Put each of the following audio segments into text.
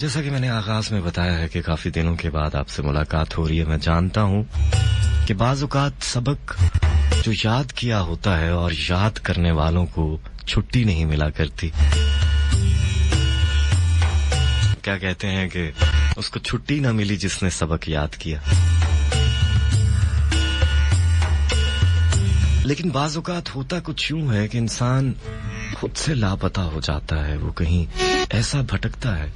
जैसा कि मैंने आगाज में बताया है कि काफी दिनों के बाद आपसे मुलाकात हो रही है। मैं जानता हूं कि बाज़ औक़ात सबक जो याद किया होता है और याद करने वालों को छुट्टी नहीं मिला करती। क्या कहते हैं कि उसको छुट्टी ना मिली जिसने सबक याद किया। लेकिन बाज़ औक़ात होता कुछ यूं है कि इंसान खुद से लापता हो जाता है, वो कहीं ऐसा भटकता है।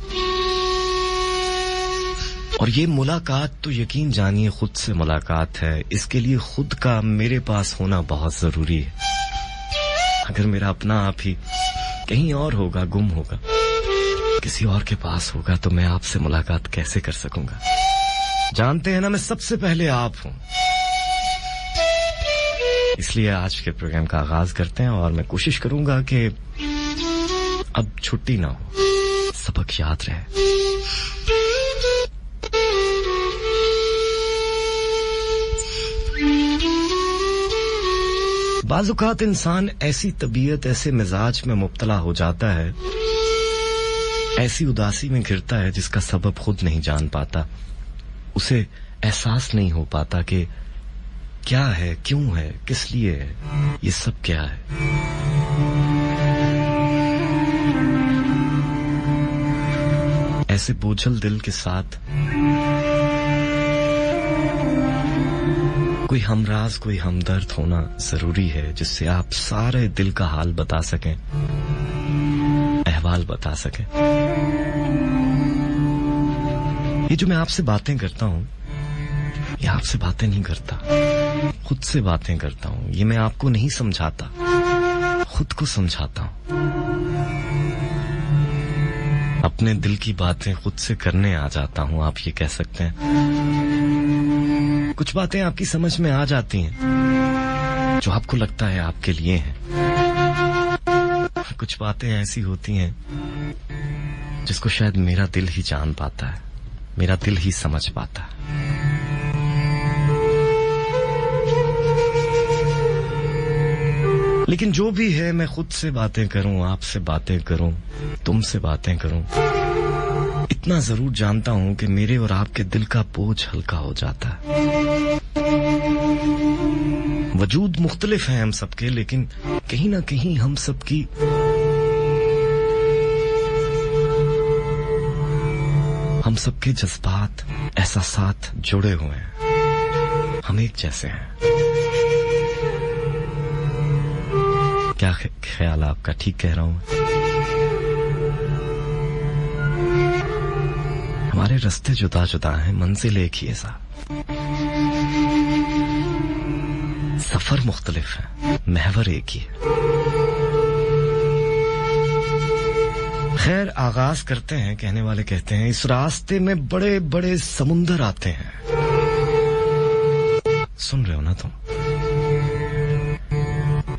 और ये मुलाकात तो यकीन जानिए खुद से मुलाकात है। इसके लिए खुद का मेरे पास होना बहुत जरूरी है। अगर मेरा अपना आप ही कहीं और होगा, गुम होगा, किसी और के पास होगा, तो मैं आपसे मुलाकात कैसे कर सकूंगा। जानते हैं ना, मैं सबसे पहले आप हूं। इसलिए आज के प्रोग्राम का आगाज करते हैं और मैं कोशिश करूंगा कि अब छुट्टी ना हो, सबक याद रहे। बाज़ औक़ात इंसान ऐसी तबीयत, ऐसे मिजाज में मुब्तला हो जाता है, ऐसी उदासी में घिरता है जिसका सबब खुद नहीं जान पाता। उसे एहसास नहीं हो पाता कि क्या है, क्यों है, किस लिए है, ये सब क्या है। ऐसे बोझल दिल के साथ कोई हमराज, कोई हमदर्द होना जरूरी है, जिससे आप सारे दिल का हाल बता सकें, अहवाल बता सकें। ये जो मैं आपसे बातें करता हूं, ये आपसे बातें नहीं करता, खुद से बातें करता हूं। ये मैं आपको नहीं समझाता, खुद को समझाता हूं। अपने दिल की बातें खुद से करने आ जाता हूं, आप ये कह सकते हैं। कुछ बातें आपकी समझ में आ जाती हैं जो आपको लगता है आपके लिए हैं। कुछ बातें ऐसी होती हैं जिसको शायद मेरा दिल ही जान पाता है, मेरा दिल ही समझ पाता है। लेकिन जो भी है, मैं खुद से बातें करूं, आपसे बातें करूं, तुमसे बातें करूं, इतना जरूर जानता हूं कि मेरे और आपके दिल का बोझ हल्का हो जाता है। वजूद मुख्तलिफ है हम सबके, लेकिन कहीं ना कहीं हम सबकी हम सबके जज्बात, एहसासात जुड़े हुए हैं। हम एक जैसे हैं। क्या ख्याल आपका? ठीक कह रहा हूं? हमारे रास्ते जुदा जुदा हैं, मंजिल एक ही है साहब। सफर मुख्तलिफ है, महवर एक ही है। खैर, आगाज करते हैं। कहने वाले कहते हैं, इस रास्ते में बड़े बड़े समुंदर आते हैं। सुन रहे हो ना तुम?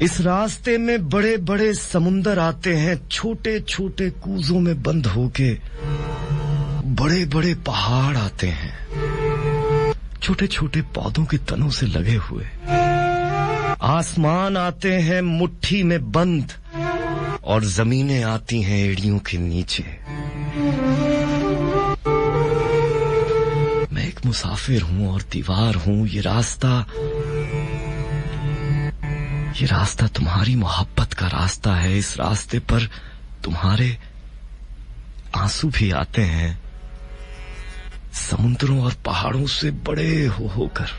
इस रास्ते में बड़े बड़े समुंदर आते हैं, छोटे छोटे कूजों में बंद होके बड़े बड़े पहाड़ आते हैं, छोटे छोटे पौधों के तनों से लगे हुए। आसमान आते हैं मुट्ठी में बंद, और जमीनें आती हैं एड़ियों के नीचे। मैं एक मुसाफिर हूं और दीवार हूं। ये रास्ता तुम्हारी मोहब्बत का रास्ता है। इस रास्ते पर तुम्हारे आंसू भी आते हैं, समुद्रों और पहाड़ों से बड़े होकर,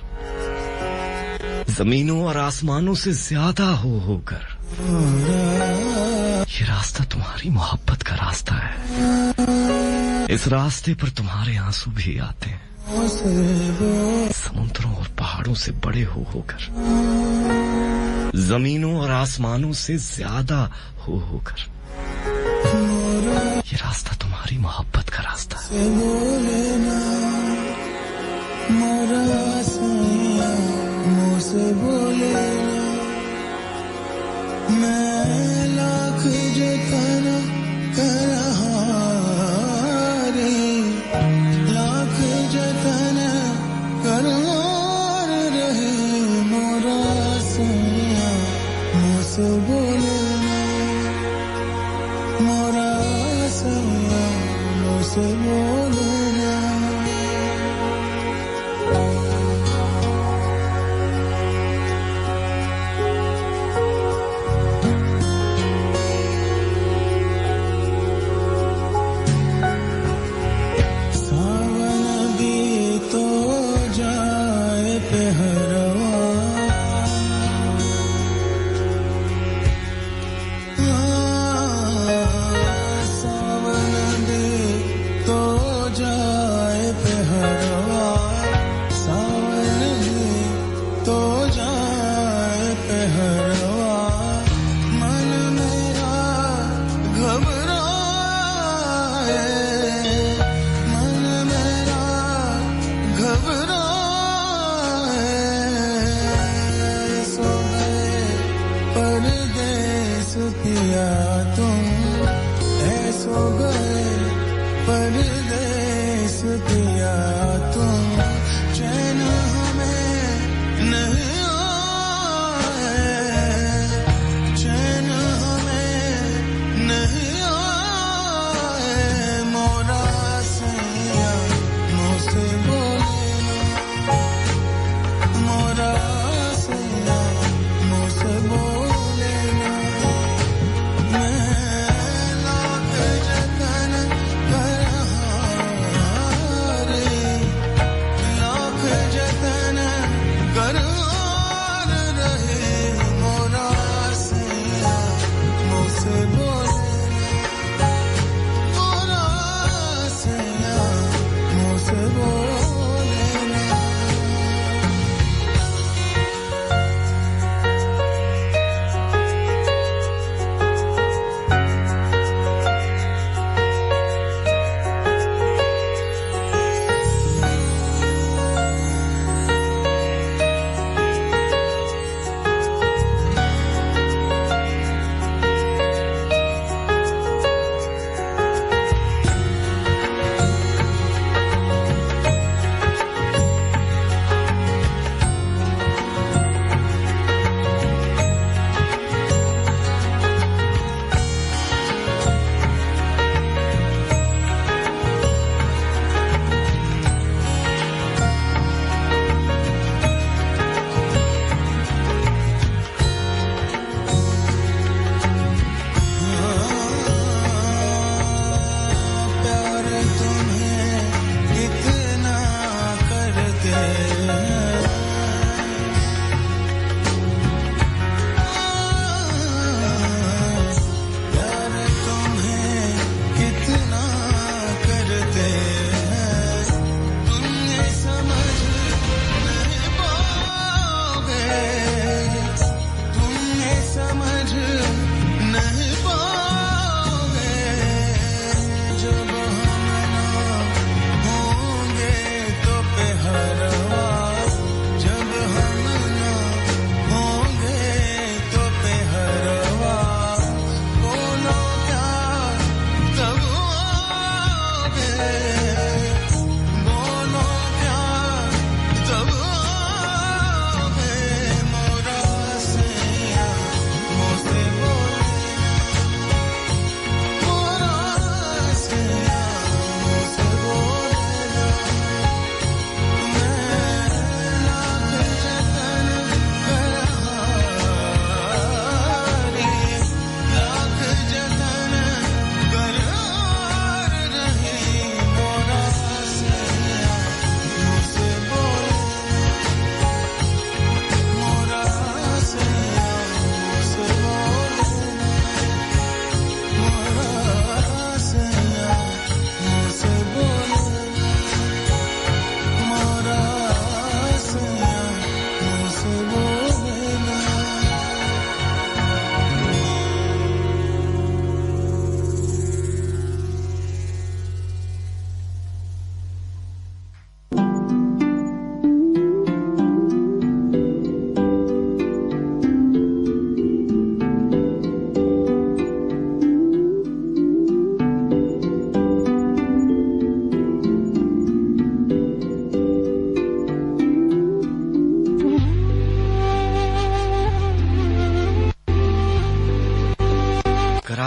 जमीनों और आसमानों से ज्यादा होकर। ये रास्ता तुम्हारी मोहब्बत का रास्ता है। इस रास्ते पर तुम्हारे आंसू भी आते हैं, समुद्रों और पहाड़ों से बड़े होकर, जमीनों और आसमानों से ज्यादा होकर। ये रास्ता तुम्हारी मोहब्बत का रास्ता है। मुझसे बोले मैं लाख जतन करा रे, लाख जतन करार रहे मोरा सैया। मुझसे बोले मोरा सैया, मुझसे तुझसे बोलूं मैं। सावन दे तो जा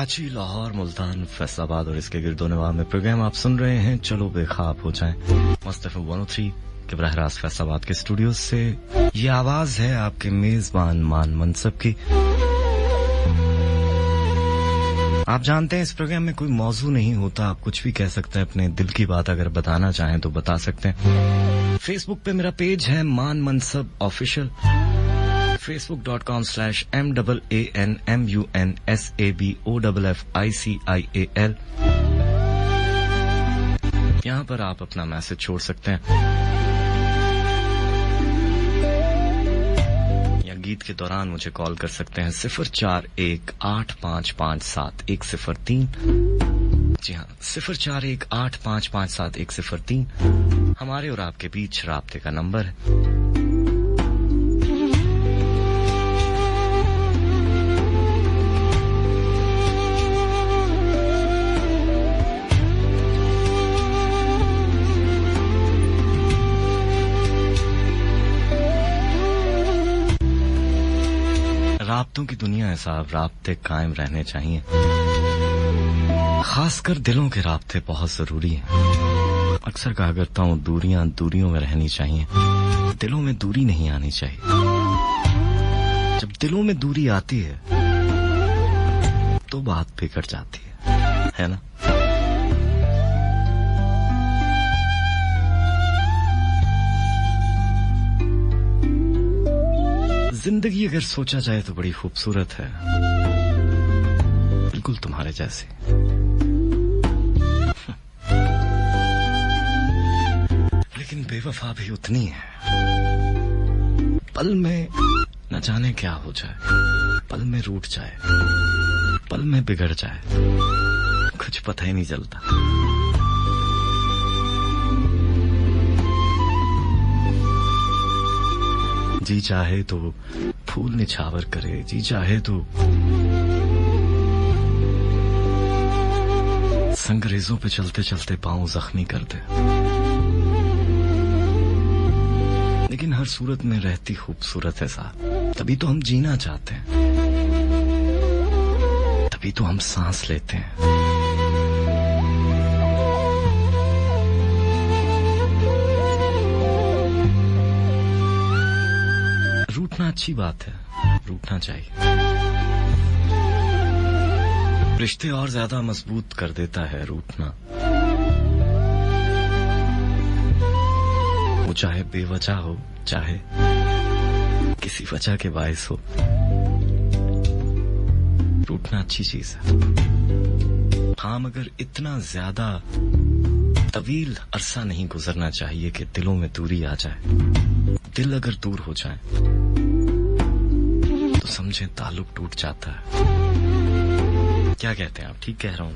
कराची, लाहौर, मुल्तान, फैसलाबाद और इसके गिरदोनवाह में प्रोग्राम आप सुन रहे हैं। चलो बेख्वाब हो जाएं। मस्त एफएम 103 के बराह रास्त फैसलाबाद के स्टूडियो से ये आवाज है आपके मेजबान मान मनसब की। आप जानते हैं इस प्रोग्राम में कोई मौजू नहीं होता, आप कुछ भी कह सकते हैं, अपने दिल की बात अगर बताना चाहें तो बता सकते हैं। फेसबुक पे मेरा पेज है मान मनसब ऑफिशियल, facebook.com/MANMUNSABOFFICIAL। यहाँ पर आप अपना मैसेज छोड़ सकते हैं या गीत के दौरान मुझे कॉल कर सकते हैं 0418557103। जी हाँ, 0418557103 हमारे और आपके बीच राब्ते का नंबर है। राब्तों की दुनिया है साहब, राब्ते कायम रहने चाहिए। खासकर दिलों के राब्ते बहुत जरूरी हैं। अक्सर कहा करता हूँ दूरियां दूरियों में रहनी चाहिए, दिलों में दूरी नहीं आनी चाहिए। जब दिलों में दूरी आती है तो बात बिगड़ जाती है ना? जिंदगी अगर सोचा जाए तो बड़ी खूबसूरत है, बिल्कुल तुम्हारे जैसे। लेकिन बेवफा भी उतनी है। पल में न जाने क्या हो जाए, पल में रूठ जाए, पल में बिगड़ जाए, कुछ पता ही नहीं चलता। जी चाहे तो फूल निछावर करे, जी चाहे तो संगरेजों पे चलते चलते पांव जख्मी कर दे, लेकिन हर सूरत में रहती खूबसूरत है साहब। तभी तो हम जीना चाहते हैं, तभी तो हम सांस लेते हैं। रूठना अच्छी बात है, रूठना चाहिए। रिश्ते और ज्यादा मजबूत कर देता है रूठना। वो चाहे बेवजह हो, चाहे किसी वजह के बायस हो, रूठना अच्छी चीज है। हाँ, मगर इतना ज्यादा तवील अरसा नहीं गुजरना चाहिए कि दिलों में दूरी आ जाए। दिल अगर दूर हो जाए तो समझे ताल्लुक टूट जाता है। क्या कहते हैं आप? ठीक कह रहा हूं।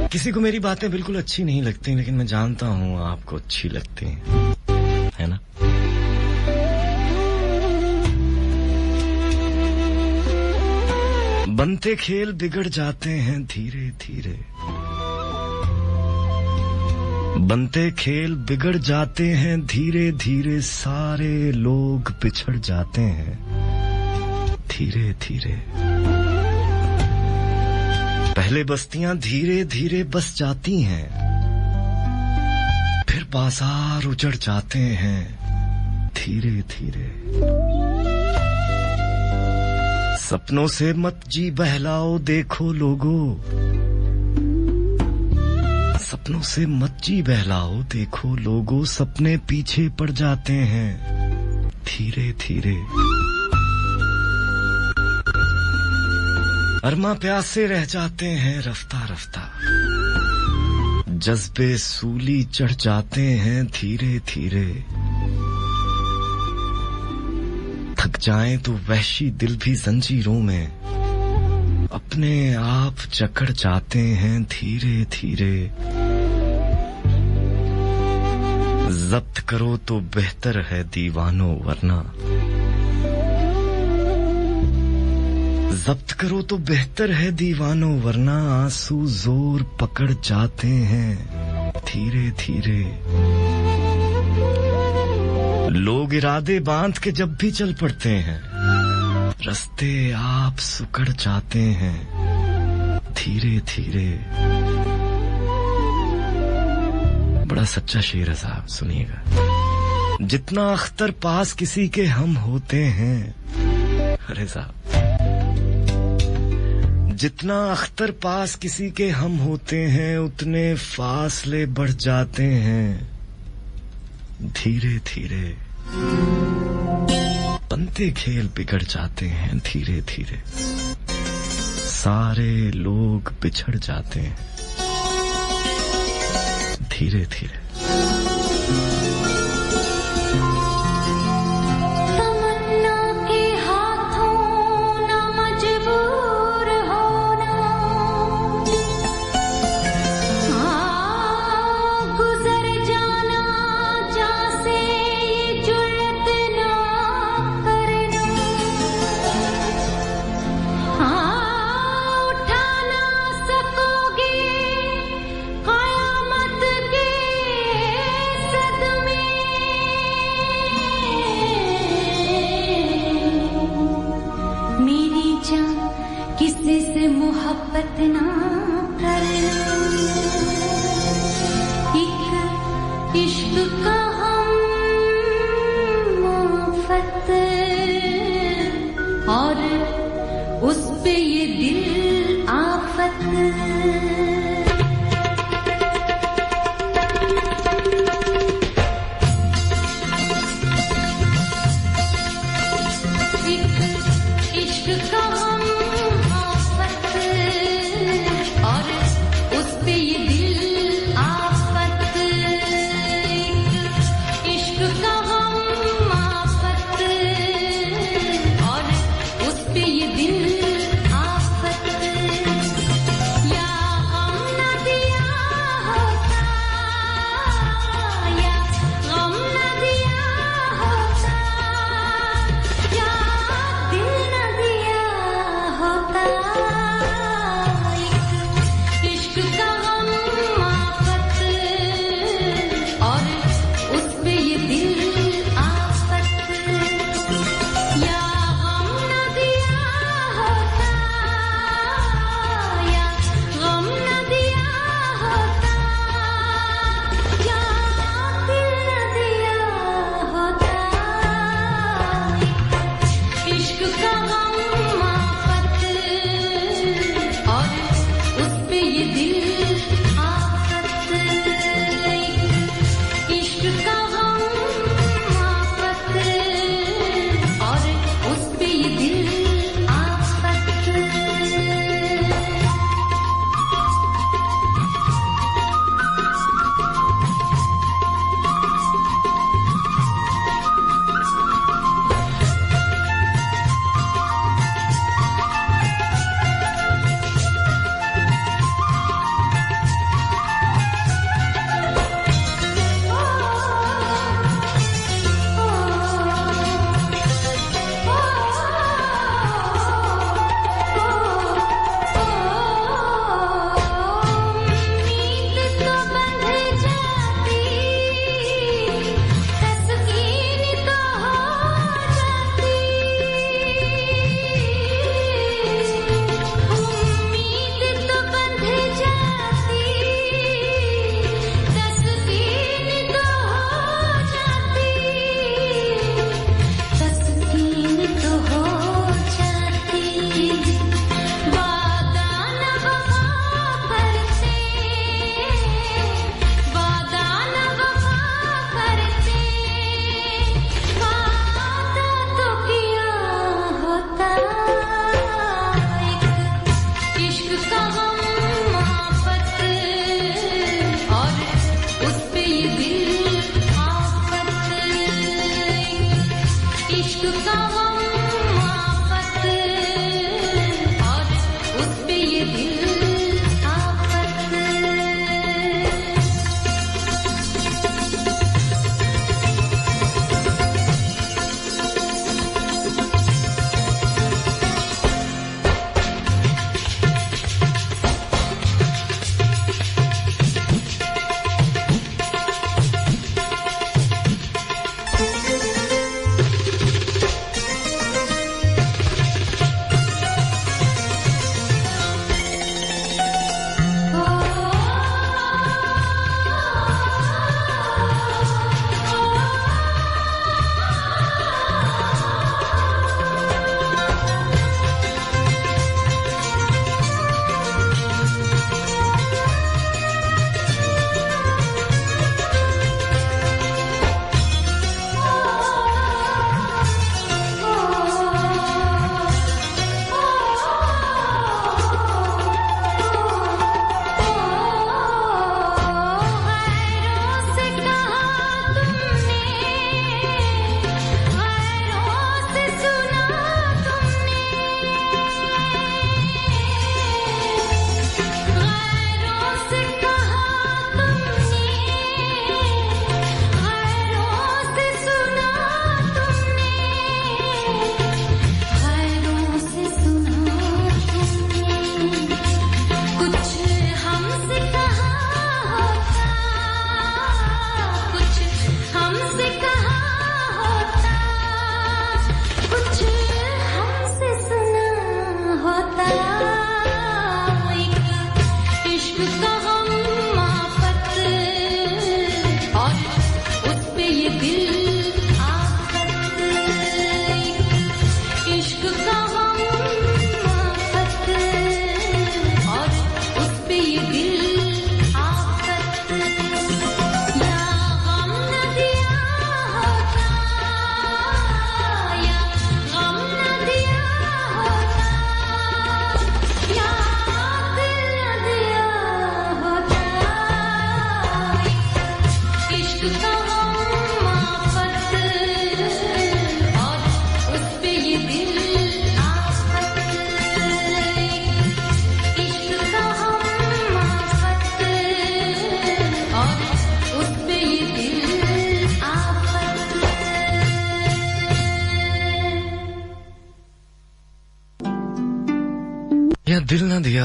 किसी को मेरी बातें बिल्कुल अच्छी नहीं लगती, लेकिन मैं जानता हूं आपको अच्छी लगती हैं, है ना? बनते खेल बिगड़ जाते हैं धीरे धीरे, बनते खेल बिगड़ जाते हैं धीरे धीरे, सारे लोग बिछड़ जाते हैं धीरे धीरे। पहले बस्तियां धीरे धीरे बस जाती हैं, फिर बाजार उजड़ जाते हैं धीरे धीरे। सपनों से मत जी बहलाओ देखो लोगों, सपनों से मत जी बहलाओ देखो लोगों, सपने पीछे पड़ जाते हैं धीरे धीरे। अरमा प्यासे रह जाते हैं रफ्ता रफ्ता, जज्बे सूली चढ़ जाते हैं धीरे धीरे। थक जाएं तो वहशी दिल भी जंजीरों में अपने आप जकड़ जाते हैं धीरे धीरे। जब्त करो तो बेहतर है दीवानों, वरना जब्त करो तो बेहतर है दीवानों, वरना आंसू जोर पकड़ जाते हैं धीरे धीरे। लोग इरादे बांध के जब भी चल पड़ते हैं, रास्ते आप सुकड़ जाते हैं धीरे धीरे। बड़ा सच्चा शेर है साहब, सुनिएगा। जितना अख्तर पास किसी के हम होते हैं, अरे साहब, जितना अख्तर पास किसी के हम होते हैं उतने फासले बढ़ जाते हैं धीरे धीरे। बनते खेल बिगड़ जाते हैं धीरे धीरे। सारे लोग बिछड़ जाते हैं धीरे धीरे। तमन्ना के हाथों ना मजबूर होना, गुजर जाना जैसे ये जुर्रत ना करना, उठा ना सकोगे कयामत के सदमे। मेरी जान किसी से मोहब्बत ना करना, एक इश्क का हम आफत, और उस पे ये दिल आफत। इश्क का हम आफत, और उस पे ये दिल आफत। इश्क का हम आफत,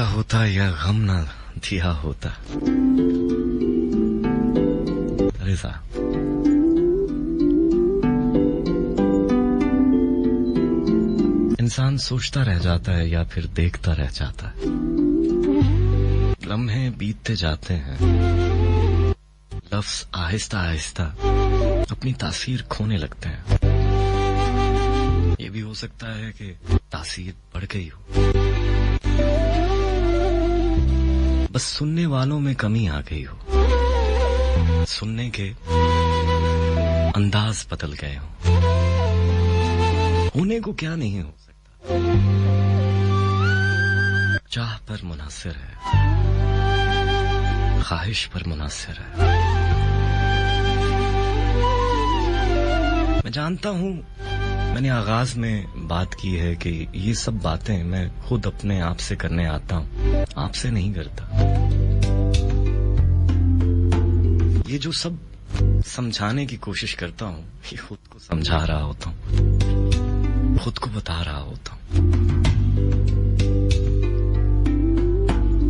दिया होता या गम ना दिया होता। अरे साहब, इंसान सोचता रह जाता है या फिर देखता रह जाता है। लम्हे बीतते जाते हैं, लफ्ज आहिस्ता आहिस्ता अपनी तासीर खोने लगते हैं। ये भी हो सकता है कि तासीर बढ़ गई हो, बस सुनने वालों में कमी आ गई हो, सुनने के अंदाज बदल गए हो। होने को क्या नहीं हो सकता, चाह पर मुनासिर है, ख्वाहिश पर मुनासिर है। मैं जानता हूं, मैंने आगाज में बात की है कि ये सब बातें मैं खुद अपने आप से करने आता हूं, आपसे नहीं करता। ये जो सब समझाने की कोशिश करता हूं, ये खुद को समझा रहा होता हूं, खुद को बता रहा होता हूं।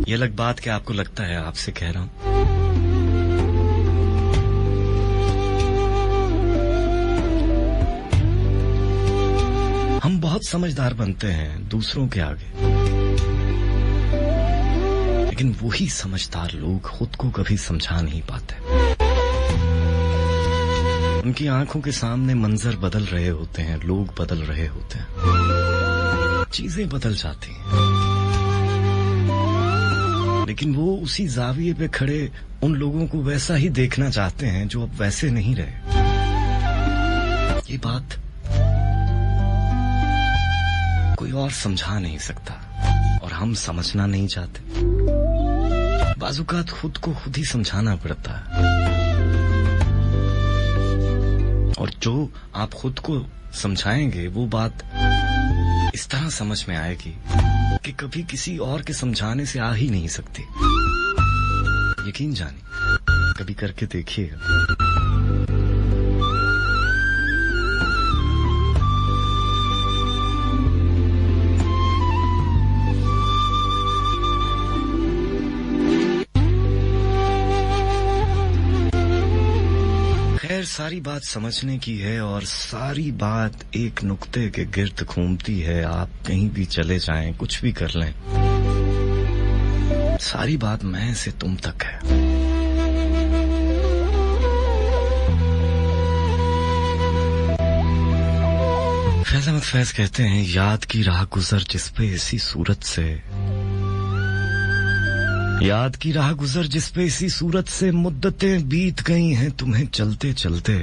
ये अलग बात कि आपको लगता है आपसे कह रहा हूं। हम बहुत समझदार बनते हैं दूसरों के आगे, लेकिन वही समझदार लोग खुद को कभी समझा नहीं पाते। उनकी आंखों के सामने मंजर बदल रहे होते हैं, लोग बदल रहे होते हैं, चीजें बदल जाती हैं, लेकिन वो उसी जाविये पे खड़े उन लोगों को वैसा ही देखना चाहते हैं जो अब वैसे नहीं रहे। ये बात कोई और समझा नहीं सकता और हम समझना नहीं चाहते। बाज़ुकात खुद को खुद ही समझाना पड़ता है, और जो आप खुद को समझाएंगे वो बात इस तरह समझ में आएगी कि कभी किसी और के समझाने से आ ही नहीं सकती। यकीन जानिए, कभी करके देखिएगा। सारी बात समझने की है और सारी बात एक नुक्ते के गिर्द घूमती है। आप कहीं भी चले जाएं, कुछ भी कर लें, सारी बात मैं से तुम तक है। फैज अहमद फैज कहते हैं, याद की राह गुजर जिस पे इसी सूरत से, याद की राह गुजर जिस पे इसी सूरत से मुद्दतें बीत गई हैं तुम्हें चलते चलते।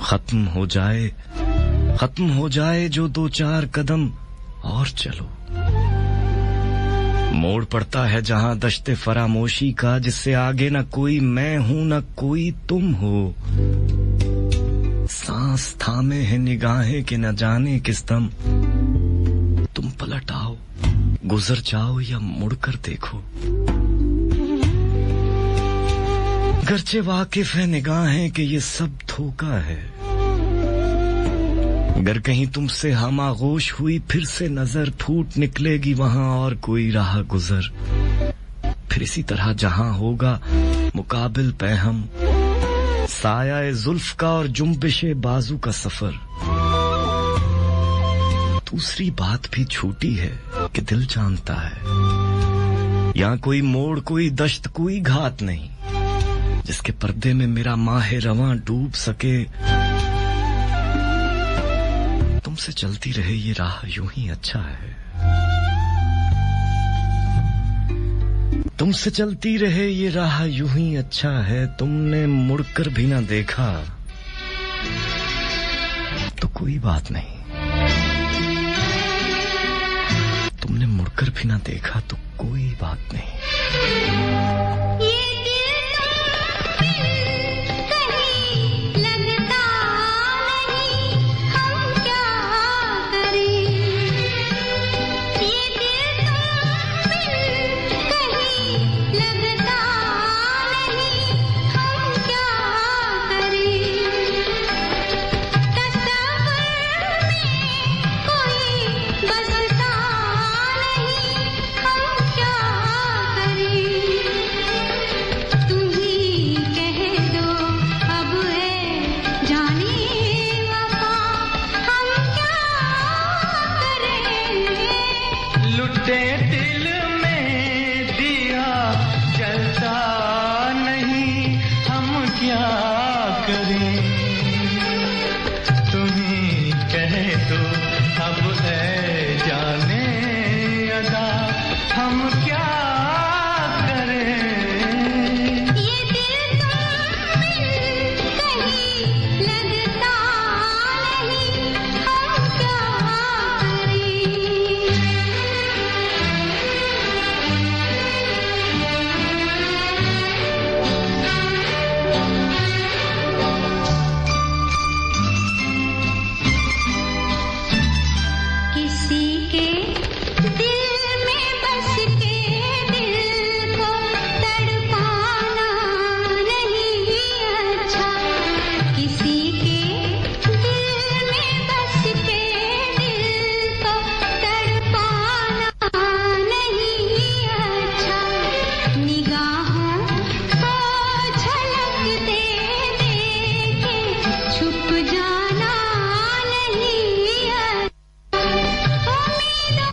खत्म हो जाए जो दो चार कदम और चलो। मोड़ पड़ता है जहां दश्ते फरामोशी का, जिससे आगे न कोई मैं हूं न कोई तुम हो। सांस थामे है निगाहें के न जाने किस दम। तुम पलट आओ, गुजर जाओ या मुड़कर देखो। गर्चे वाकिफ है निगाहें कि ये सब धोखा है। अगर कहीं तुमसे हम आगोश हुई फिर से नजर, फूट निकलेगी वहां और कोई राह गुजर। फिर इसी तरह जहां होगा मुकाबिल पैहम, साया जुल्फ का और जुम्बिशे बाजू का सफर। दूसरी बात भी झूठी है कि दिल जानता है, यहाँ कोई मोड़, कोई दश्त, कोई घात नहीं जिसके पर्दे में मेरा माहे रवां डूब सके। तुमसे चलती रहे ये राह यूं ही अच्छा है, तुमसे चलती रहे ये राह यूं ही अच्छा है। तुमने मुड़कर भी ना देखा तो कोई बात नहीं, तुमने मुड़कर भी ना देखा तो कोई बात नहीं। कोई बसता नहीं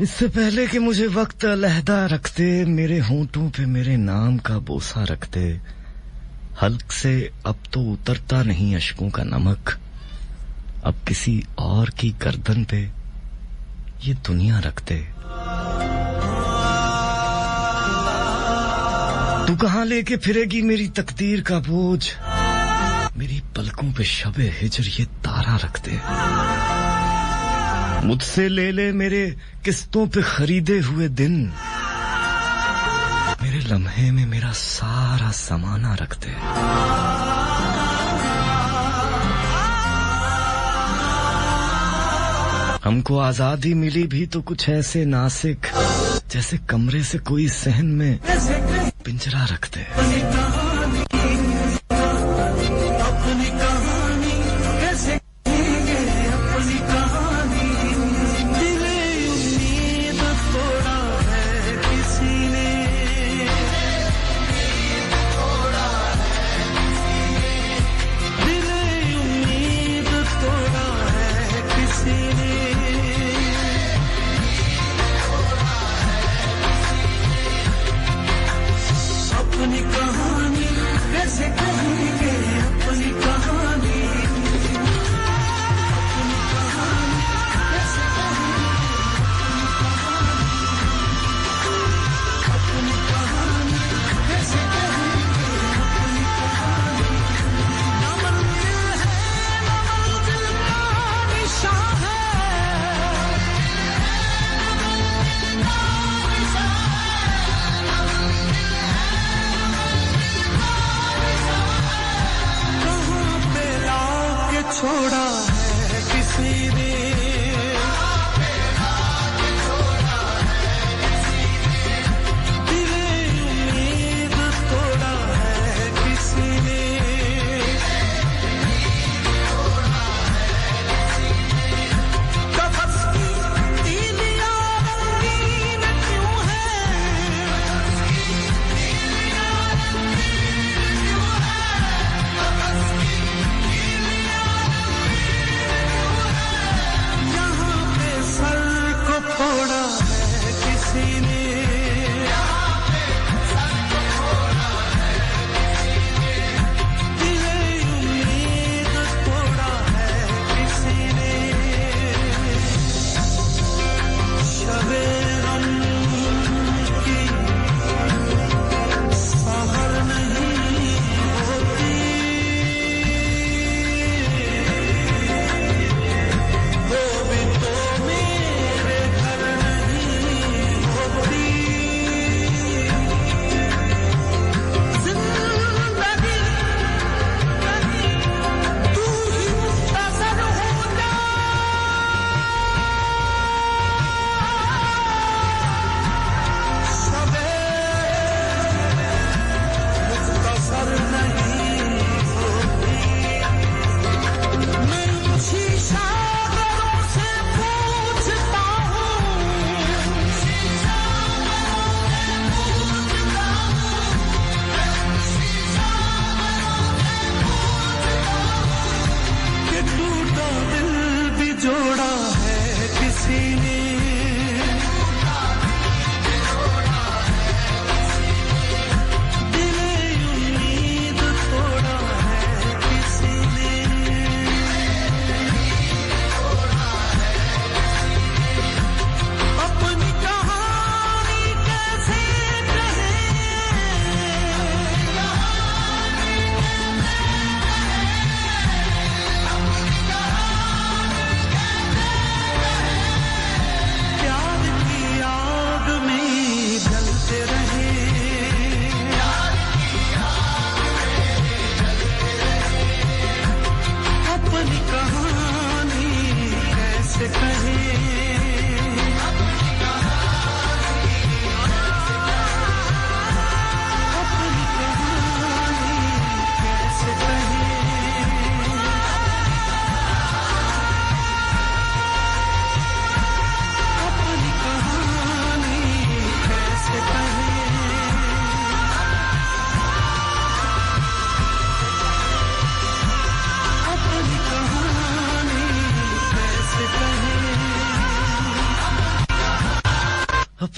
इससे पहले कि मुझे वक्त अलहदा रखते, मेरे होंठों पे मेरे नाम का बोसा रखते, हल्क से अब तो उतरता नहीं अश्कों का नमक, अब किसी और की गर्दन पे ये दुनिया रखते। तू कहां लेके फिरेगी मेरी तकदीर का बोझ, मेरी पलकों पे शबे हिजर ये तारा रखते। मुझसे ले ले मेरे किस्तों पे खरीदे हुए दिन, मेरे लम्हे में मेरा सारा समाना रखते। हमको आजादी मिली भी तो कुछ ऐसे नासिक, जैसे कमरे से कोई सहन में पिंजरा रखते।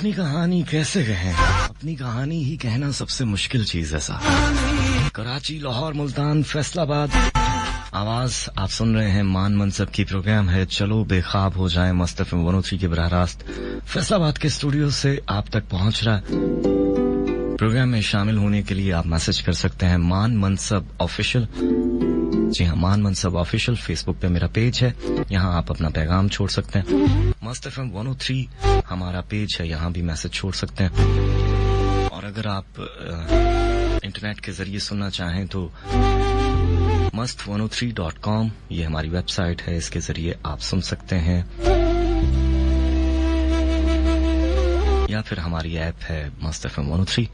अपनी कहानी कैसे कहें? अपनी कहानी ही कहना सबसे मुश्किल चीज है साहब। कराची, लाहौर, मुल्तान, फैसलाबाद, आवाज आप सुन रहे हैं मान मनसब की। प्रोग्राम है चलो बेखाब हो जाए, मस्त एफएम 103 के बराह रास्त फैसलाबाद के स्टूडियो से आप तक पहुंच रहा है। प्रोग्राम में शामिल होने के लिए आप मैसेज कर सकते हैं मान मनसब ऑफिशियल। जी हाँ, मान मनसब ऑफिशियल फेसबुक पे मेरा पेज है, यहाँ आप अपना पैगाम छोड़ सकते हैं। मस्त एफएम 103 हमारा पेज है, यहाँ भी मैसेज छोड़ सकते हैं। और अगर आप इंटरनेट के जरिए सुनना चाहें तो must103.com ये हमारी वेबसाइट है, इसके जरिए आप सुन सकते हैं। या फिर हमारी ऐप है मस्त एफएम 103।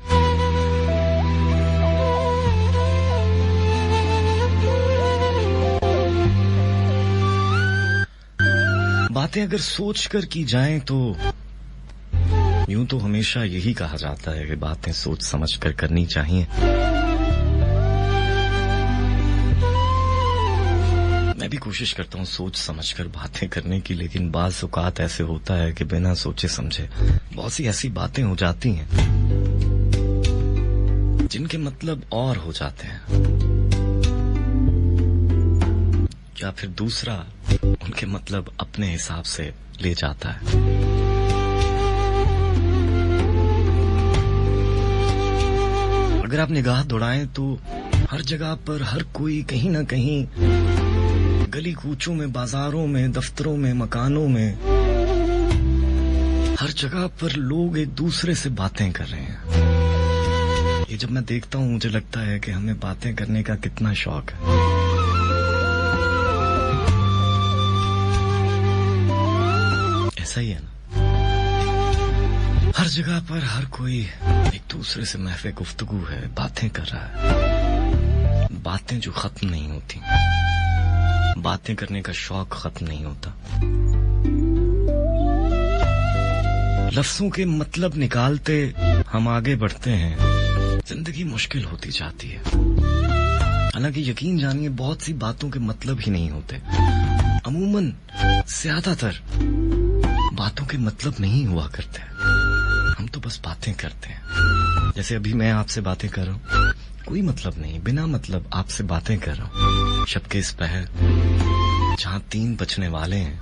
बातें अगर सोच कर की जाएं तो यूं तो हमेशा यही कहा जाता है कि बातें सोच समझ कर करनी चाहिए। मैं भी कोशिश करता हूँ सोच समझकर बातें करने की, लेकिन बाज़ औक़ात ऐसे होता है कि बिना सोचे समझे बहुत सी ऐसी बातें हो जाती हैं जिनके मतलब और हो जाते हैं, या फिर दूसरा उनके मतलब अपने हिसाब से ले जाता है। अगर आप निगाह दौड़ाएं तो हर जगह पर हर कोई कहीं ना कहीं गली कूचों में, बाजारों में, दफ्तरों में, मकानों में, हर जगह पर लोग एक दूसरे से बातें कर रहे हैं। ये जब मैं देखता हूँ मुझे लगता है कि हमें बातें करने का कितना शौक है। ऐसा ही है ना, हर जगह पर हर कोई एक दूसरे से महफ़े गुफ्तगू है, बातें कर रहा है। बातें जो खत्म नहीं होती, बातें करने का शौक खत्म नहीं होता। लफ्जों के मतलब निकालते हम आगे बढ़ते हैं, जिंदगी मुश्किल होती जाती है। हालांकि यकीन जानिए बहुत सी बातों के मतलब ही नहीं होते। अमूमन ज्यादातर बातों के मतलब नहीं हुआ करते, हम तो बस बातें करते हैं। जैसे अभी मैं आपसे बातें कर रहा हूँ, कोई मतलब नहीं, बिना मतलब आपसे बातें कर रहा हूँ। शब के इस पहर जहाँ 3 बजने वाले हैं,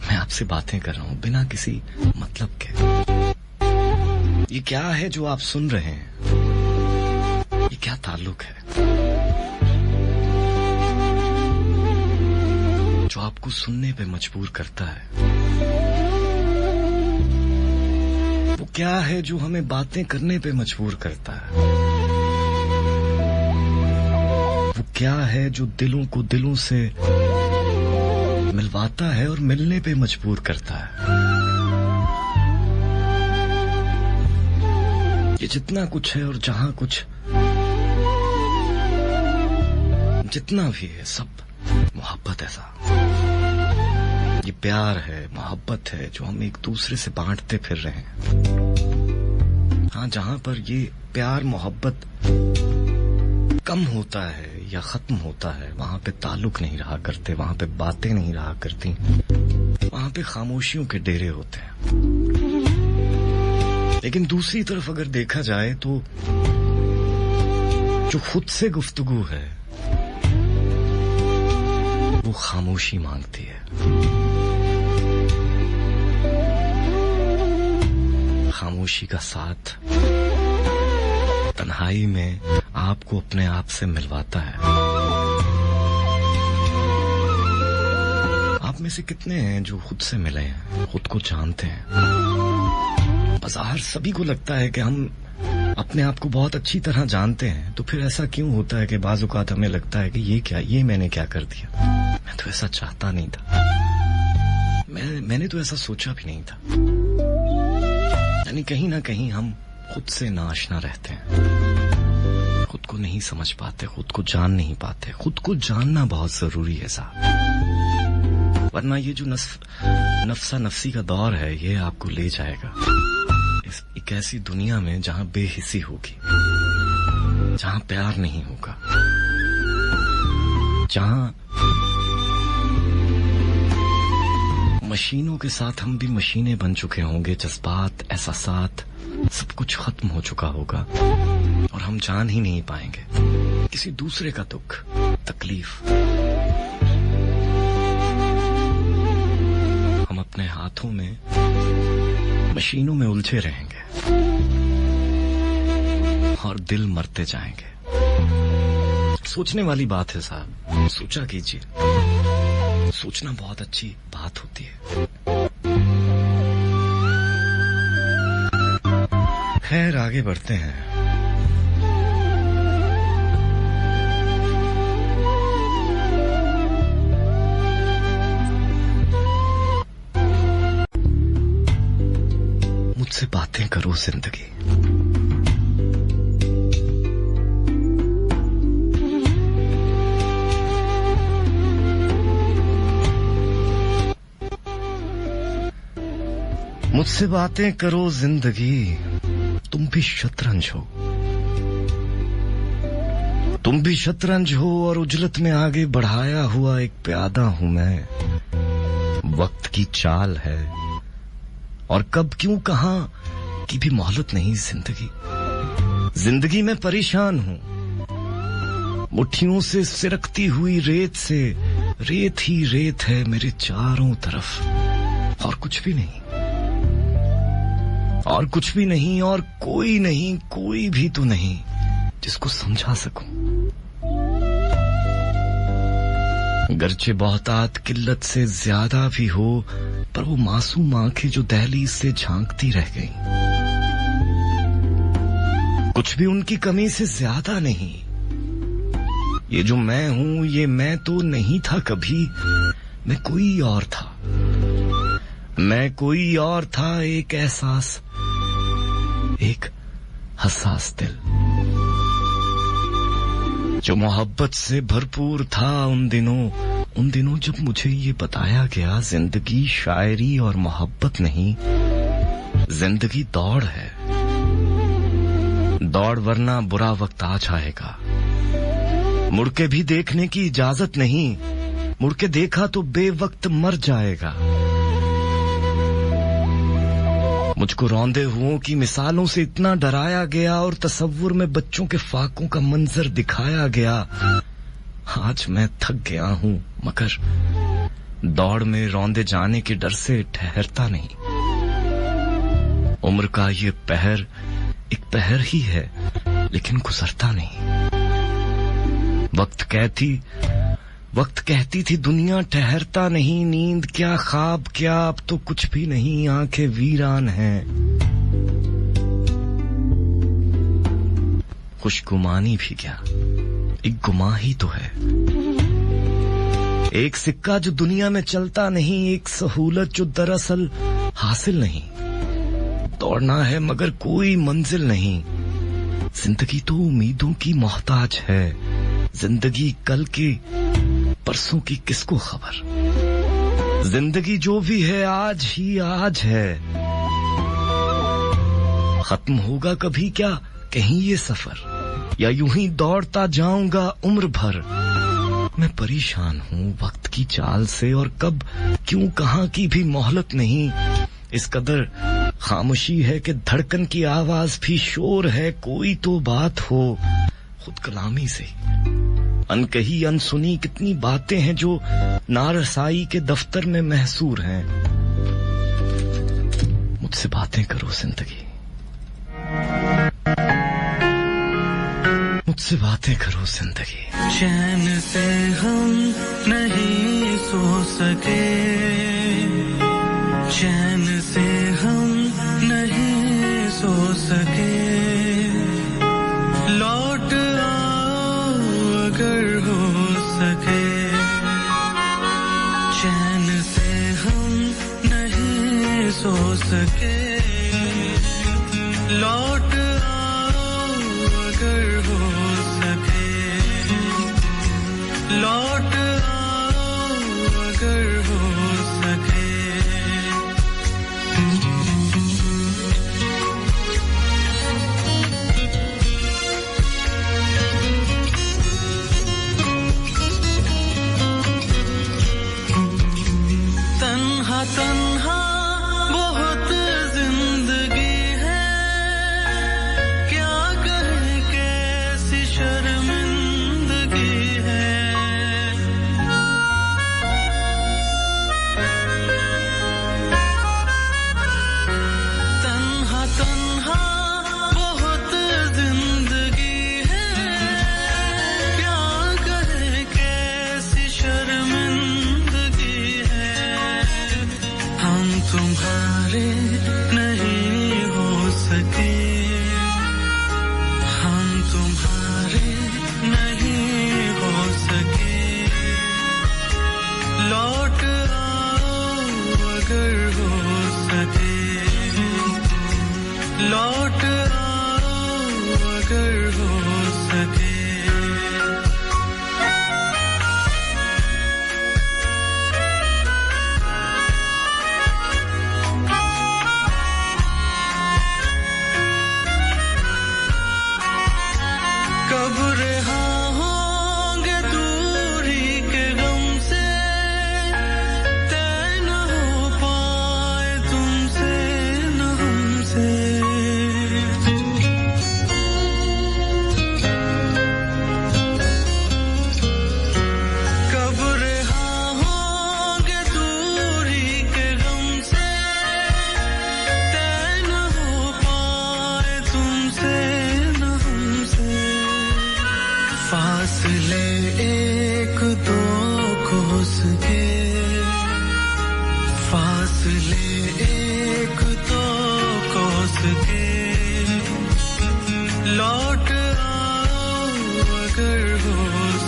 मैं आपसे बातें कर रहा हूँ बिना किसी मतलब के। ये क्या है जो आप सुन रहे हैं? ये क्या ताल्लुक है जो आपको सुनने पे मजबूर करता है? वो क्या है जो हमें बातें करने पे मजबूर करता है? वो क्या है जो दिलों को दिलों से मिलवाता है और मिलने पे मजबूर करता है? ये जितना कुछ है और जहां कुछ जितना भी है, सब मोहब्बत है साहब। ये प्यार है, मोहब्बत है जो हम एक दूसरे से बांटते फिर रहे हैं। हाँ, जहां पर ये प्यार मोहब्बत कम होता है या खत्म होता है, वहां पे ताल्लुक नहीं रहा करते, वहां पे बातें नहीं रहा करती, वहां पे खामोशियों के डेरे होते हैं। लेकिन दूसरी तरफ अगर देखा जाए तो जो खुद से गुफ्तगू है वो खामोशी मांगती है। खामोशी का साथ तन्हाई में आपको अपने आप से मिलवाता है। आप में से कितने हैं जो खुद से मिले हैं, खुद को जानते हैं? बाजार सभी को लगता है कि हम अपने आप को बहुत अच्छी तरह जानते हैं, तो फिर ऐसा क्यों होता है कि बाज़ औक़ात हमें लगता है कि ये क्या, ये मैंने क्या कर दिया, मैं तो ऐसा चाहता नहीं था, मैंने तो ऐसा सोचा भी नहीं था। यानी कहीं ना कहीं हम खुद से नाआशना रहते हैं, खुद को नहीं समझ पाते, खुद को जान नहीं पाते। खुद को जानना बहुत जरूरी है साहब, वरना ये जो नफ्सा नफ्सी का दौर है ये आपको ले जाएगा एक ऐसी दुनिया में जहां बेहिसी होगी, जहां प्यार नहीं होगा, मशीनों के साथ हम भी मशीनें बन चुके होंगे। जज्बात, एहसासात सब कुछ खत्म हो चुका होगा और हम जान ही नहीं पाएंगे किसी दूसरे का दुख, तकलीफ। हम अपने हाथों में मशीनों में उलझे रहेंगे और दिल मरते जाएंगे। सोचने वाली बात है साहब, सोचा कीजिए। सोचना बहुत अच्छी बात होती है। खैर आगे बढ़ते हैं। मुझसे बातें करो जिंदगी। मुझसे बातें करो जिंदगी, तुम भी शतरंज हो। तुम भी शतरंज हो और उजलत में आगे बढ़ाया हुआ एक प्यादा हूं मैं। वक्त की चाल है और कब क्यों कहां की भी मोहलत नहीं जिंदगी। जिंदगी में परेशान हूं, मुट्ठियों से सिरकती हुई रेत से। रेत ही रेत है मेरे चारों तरफ और कुछ भी नहीं। और कुछ भी नहीं और कोई नहीं, कोई भी तो नहीं जिसको समझा सकूं। गरचे बहुतात किल्लत से ज्यादा भी हो, पर वो मासूम आंखें जो दहलीज से झांकती रह गईं। कुछ भी उनकी कमी से ज्यादा नहीं। ये जो मैं हूं, ये मैं तो नहीं था कभी। मैं कोई और था। मैं कोई और था, एक एहसास, एक हसास दिल जो मोहब्बत से भरपूर था उन दिनों जब मुझे ये बताया गया जिंदगी शायरी और मोहब्बत नहीं, जिंदगी दौड़ है। दौड़ वरना बुरा वक्त आ जाएगा। मुड़ के भी देखने की इजाजत नहीं, मुड़ के देखा तो बेवक्त मर जाएगा। मुझको रौंदे हुओं की मिसालों से इतना डराया गया और तसव्वुर में बच्चों के फाकों का मंजर दिखाया गया। आज मैं थक गया हूं, मगर दौड़ में रौंदे जाने के डर से ठहरता नहीं। उम्र का ये पहर एक पहर ही है, लेकिन गुजरता नहीं। वक्त कहती थी दुनिया ठहरता नहीं। नींद क्या, ख्वाब क्या, अब तो कुछ भी नहीं। आंखें वीरान हैं। खुशगुमानी भी क्या, एक गुमा ही तो है। एक सिक्का जो दुनिया में चलता नहीं, एक सहूलत जो दरअसल हासिल नहीं। दौड़ना है मगर कोई मंजिल नहीं। जिंदगी तो उम्मीदों की मोहताज है। जिंदगी कल की परसों की किसको खबर। जिंदगी जो भी है आज ही आज है। खत्म होगा कभी क्या कहीं ये सफर, या यूं ही दौड़ता जाऊंगा उम्र भर। मैं परेशान हूं वक्त की चाल से और कब क्यों कहां की भी मोहलत नहीं। इस कदर खामोशी है कि धड़कन की आवाज भी शोर है। कोई तो बात हो खुद कलामी से। अनकही अनसुनी कितनी बातें हैं जो नारसाई के दफ्तर में महसूर हैं। मुझसे बातें करो जिंदगी, मुझसे बातें करो जिंदगी। चैन से हम नहीं सो सके, चैन से हम नहीं सो सके। लौट आओ अगर हो सके। चैन से हम नहीं सो सके। लौट आओ अगर हो सके। लौट आओ अगर हो सके। तन्हा हो सके कब रहा होंगे दूरी के गम से तय न हो पाए तुमसे न हमसे कब रहा होंगे दूरी के गम से तय न हो पाए तुमसे न हमसे फासले एक दो कोस के फासले एक दो कोस के लौट आओ अगर हो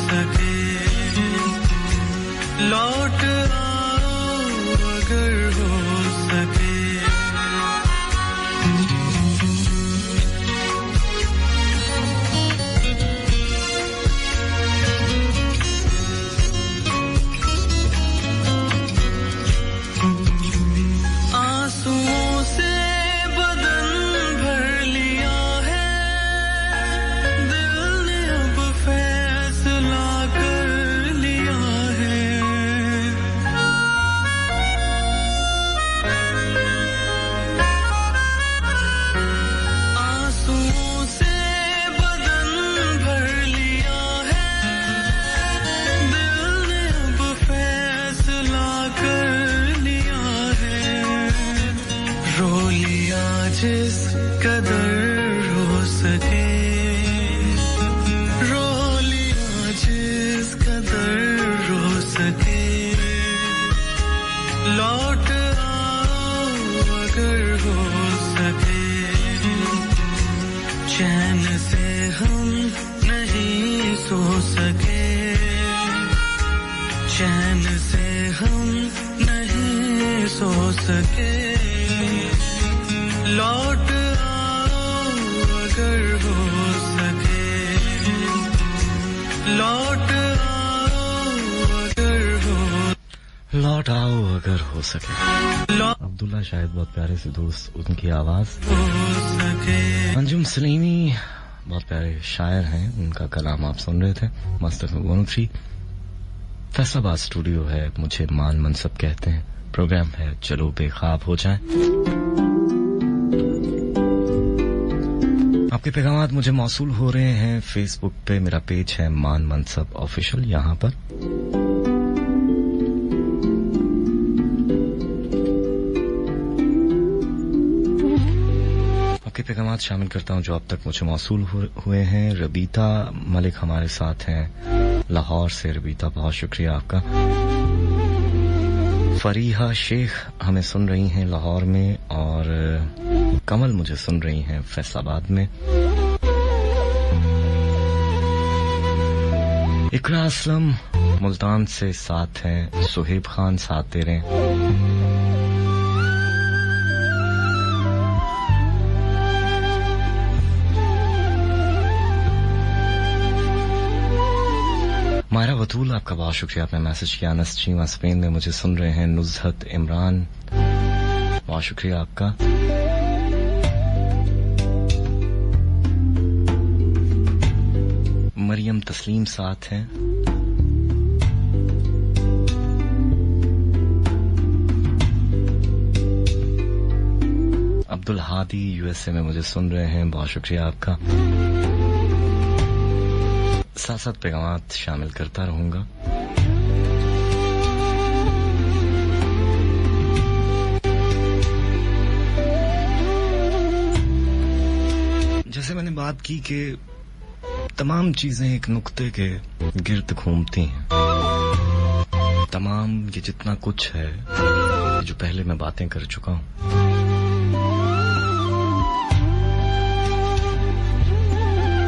सके लौट आओ अगर हो सके आंसुओं से बदन भर लिया है दिल ने अब फैसला कर लिया है आंसुओं से बदन भर लिया है दिल ने अब फैसला कर लिया है रो लिया जिस कदर हो सके रो लिया जिस कदर हो सके लौट आओ अगर हो सके चैन से हम नहीं सो सके चैन से हम नहीं सो सके लौट आओ अगर हो सके लौट आओ अगर हो लौट आओ अगर हो सके अब्दुल्ला शायद बहुत प्यारे से दोस्त उनकी आवाज सके अंजुम सलीमी बहुत प्यारे शायर हैं उनका कलाम आप सुन रहे थे मस्तक 103 फैसलाबाद स्टूडियो है मुझे मान मनसब कहते हैं प्रोग्राम है चलो बेख्वाब हो जाएं आपके पैगामात मुझे मौसूल हो रहे हैं फेसबुक पे मेरा पेज है मान मनसब ऑफिशियल यहां पर आपके पैगामात शामिल करता हूं जो अब तक मुझे मौसूल हुए हैं रबीता मलिक हमारे साथ हैं लाहौर से रबीता बहुत शुक्रिया आपका फरीहा शेख हमें सुन रही हैं लाहौर में और कमल मुझे सुन रही हैं फैसलाबाद में इकरा असलम मुल्तान से साथ हैं सुहेब खान साथ दे रहे हैं मायरा वतूल आपका बहुत शुक्रिया आपने मैसेज किया नस्चीमा स्पेन में मुझे सुन रहे हैं नुज़हत इमरान बहुत शुक्रिया आपका मरियम तस्लीम साथ हैं अब्दुल हादी यूएसए में मुझे सुन रहे हैं बहुत शुक्रिया आपका साथ साथ पैगामात शामिल करता रहूंगा जैसे मैंने बात की कि तमाम चीजें एक नुक्ते के गिर्द घूमती हैं तमाम ये जितना कुछ है जो पहले मैं बातें कर चुका हूं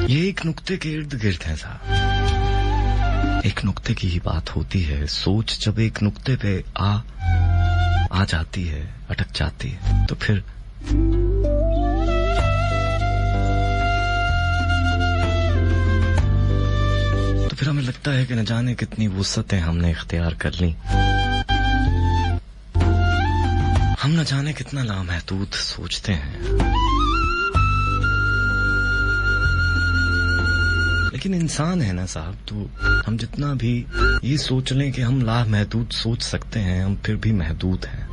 ये एक नुक्ते के इर्द गिर्द है साहब एक नुक्ते की ही बात होती है सोच जब एक नुक्ते पे आ जाती है अटक जाती है तो फिर लगता है कि न जाने कितनी वुसअतें हमने इख्तियार कर ली, हम न जाने कितना लामहदूद सोचते हैं, लेकिन इंसान है ना साहब, तो हम जितना भी ये सोच लें कि हम लामहदूद सोच सकते हैं, हम फिर भी महदूद हैं।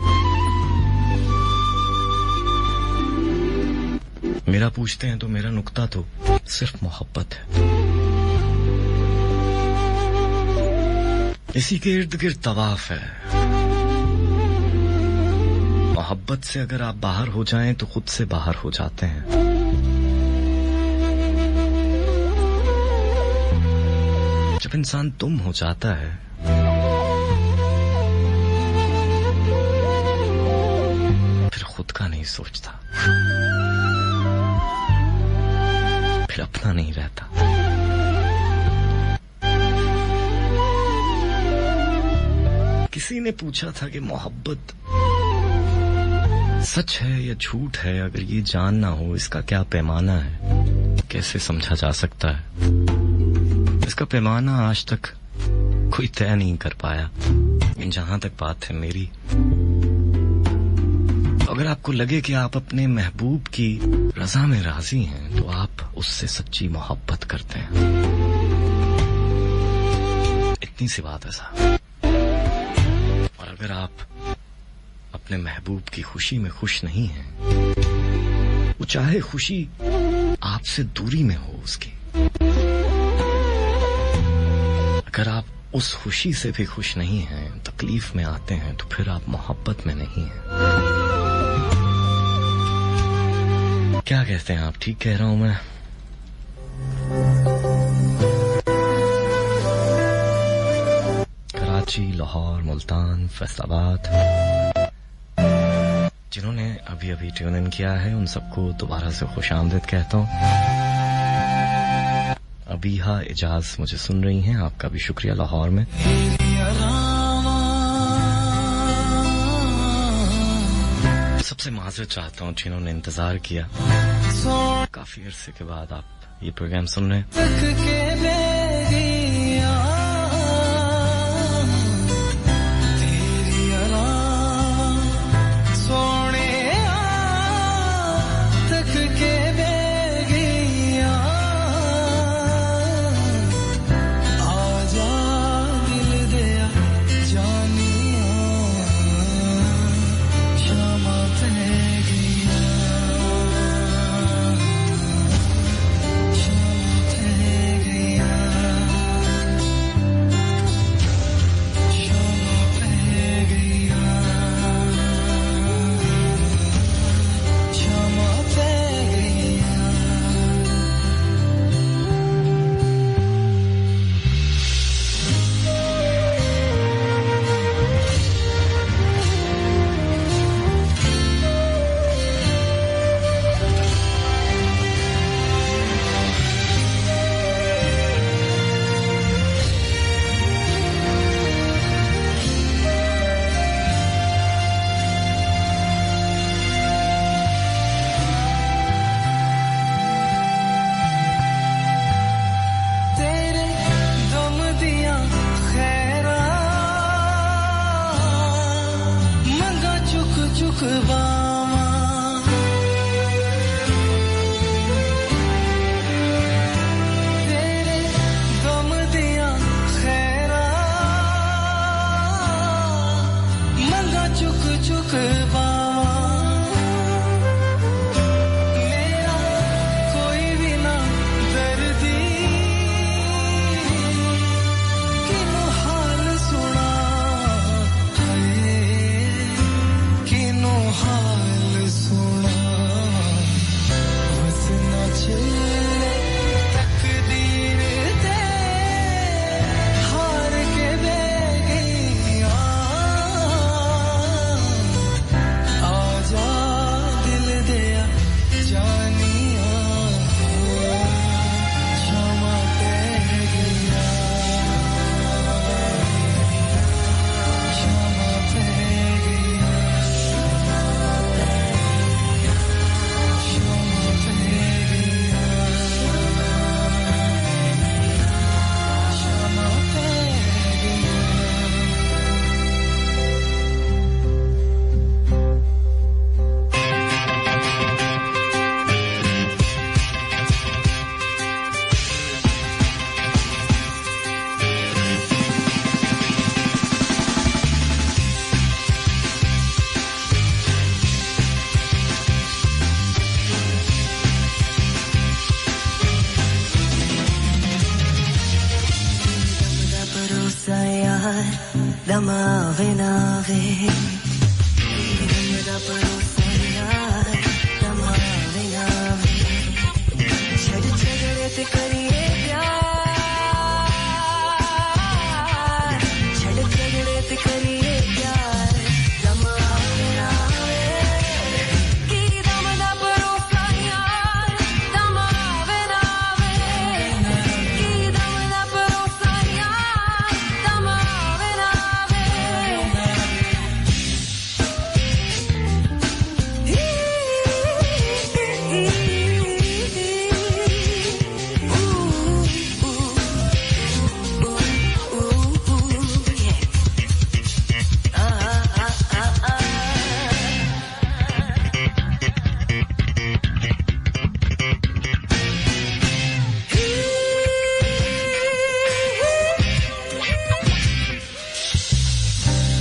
मेरा पूछते हैं तो मेरा नुक्ता तो सिर्फ मोहब्बत है। इसी के इर्द गिर्द तवाफ है। मोहब्बत से अगर आप बाहर हो जाएं तो खुद से बाहर हो जाते हैं। जब इंसान तुम हो जाता है फिर खुद का नहीं सोचता, फिर अपना नहीं रहता। किसी ने पूछा था कि मोहब्बत सच है या झूठ है, अगर ये जानना हो इसका क्या पैमाना है, कैसे समझा जा सकता है। इसका पैमाना आज तक कोई तय नहीं कर पाया। लेकिन जहां तक बात है मेरी, अगर आपको लगे कि आप अपने महबूब की रजा में राजी हैं तो आप उससे सच्ची मोहब्बत करते हैं। इतनी सी बात है साहब। और अगर आप अपने महबूब की खुशी में खुश नहीं हैं, वो चाहे खुशी आपसे दूरी में हो उसकी, अगर आप उस खुशी से भी खुश नहीं हैं, तकलीफ में आते हैं, तो फिर आप मोहब्बत में नहीं हैं। क्या कहते हैं आप? ठीक कह रहा हूं मैं? कराची, लाहौर, मुल्तान, फैसलाबाद, जिन्होंने अभी अभी ट्यून इन किया है उन सबको दोबारा से खुशामदीद कहता हूं। अबीहा इजाज मुझे सुन रही हैं, आपका भी शुक्रिया लाहौर में। सबसे माजरत चाहता हूं जिन्होंने इंतजार किया, काफी अरसे के बाद आप ये प्रोग्राम सुन रहे हैं। यार दमावे नावे मेरा भरोसा यार दमावे नावे छड़ छगड़े ते करिए प्यार छड़ छगड़े ते करिए प्यार दमावे नावे की दम दा भरोसा यार दमावे नावे की दम दा भरोसा यार दमावे नावे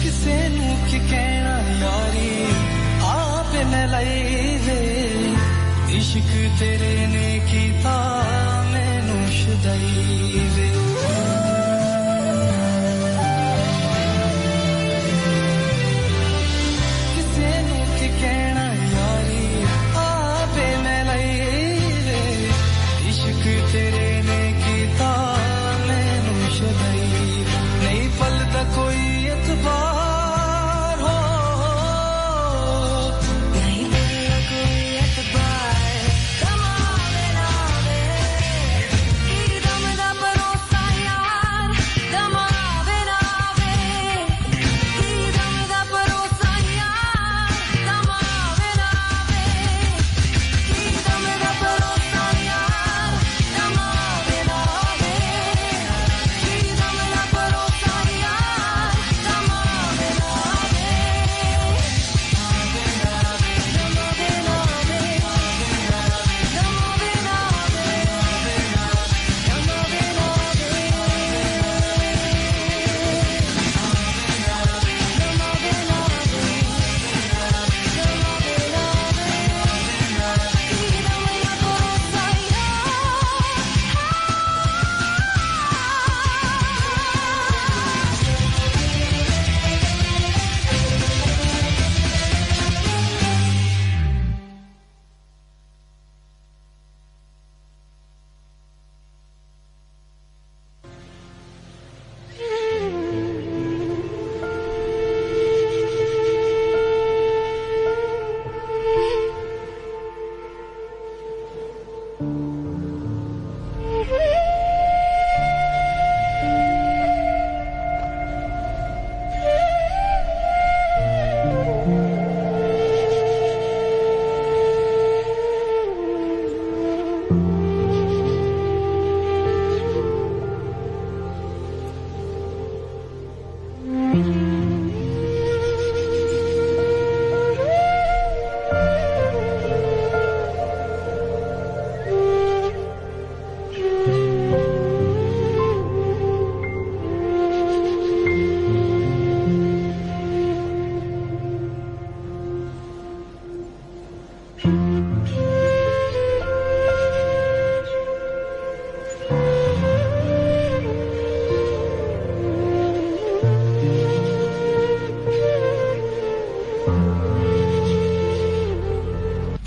ਕਿਸੇ ਨੂੰ ਕੀ ਕਹਿਣਾ ਯਾਰੀ ਆਪੇ ਮੈਂ ਲਈ ਵੇ ਇਸ਼ਕ ਤੇਰੇ ਨੇ ਕੀਤਾ ਮੈਨੂੰ ਸ਼ੁਦਾਈ ਵੇ ਕਿਸੇ ਨੂੰ ਕੀ ਕਹਿਣਾ ਯਾਰੀ ਆਪੇ ਮੈਂ ਲਈ ਵੇ ਇਸ਼ਕ ਤੇਰੇ ਨੇ ਕੀਤਾ ਮੈਨੂੰ ਸ਼ੁਦਾਈ ਨਹੀਂ ਪਲਦਾ ਕੋਈ एतबार हो नहीं तेरा कोई एतबार दमावे नावे की दम दा भरोसा यार दमावे नावे की दम दा भरोसा यार दमावे नावे की दम दा भरोसा यार दमावे नावे की दम दा भरोसा यार दमावे नावे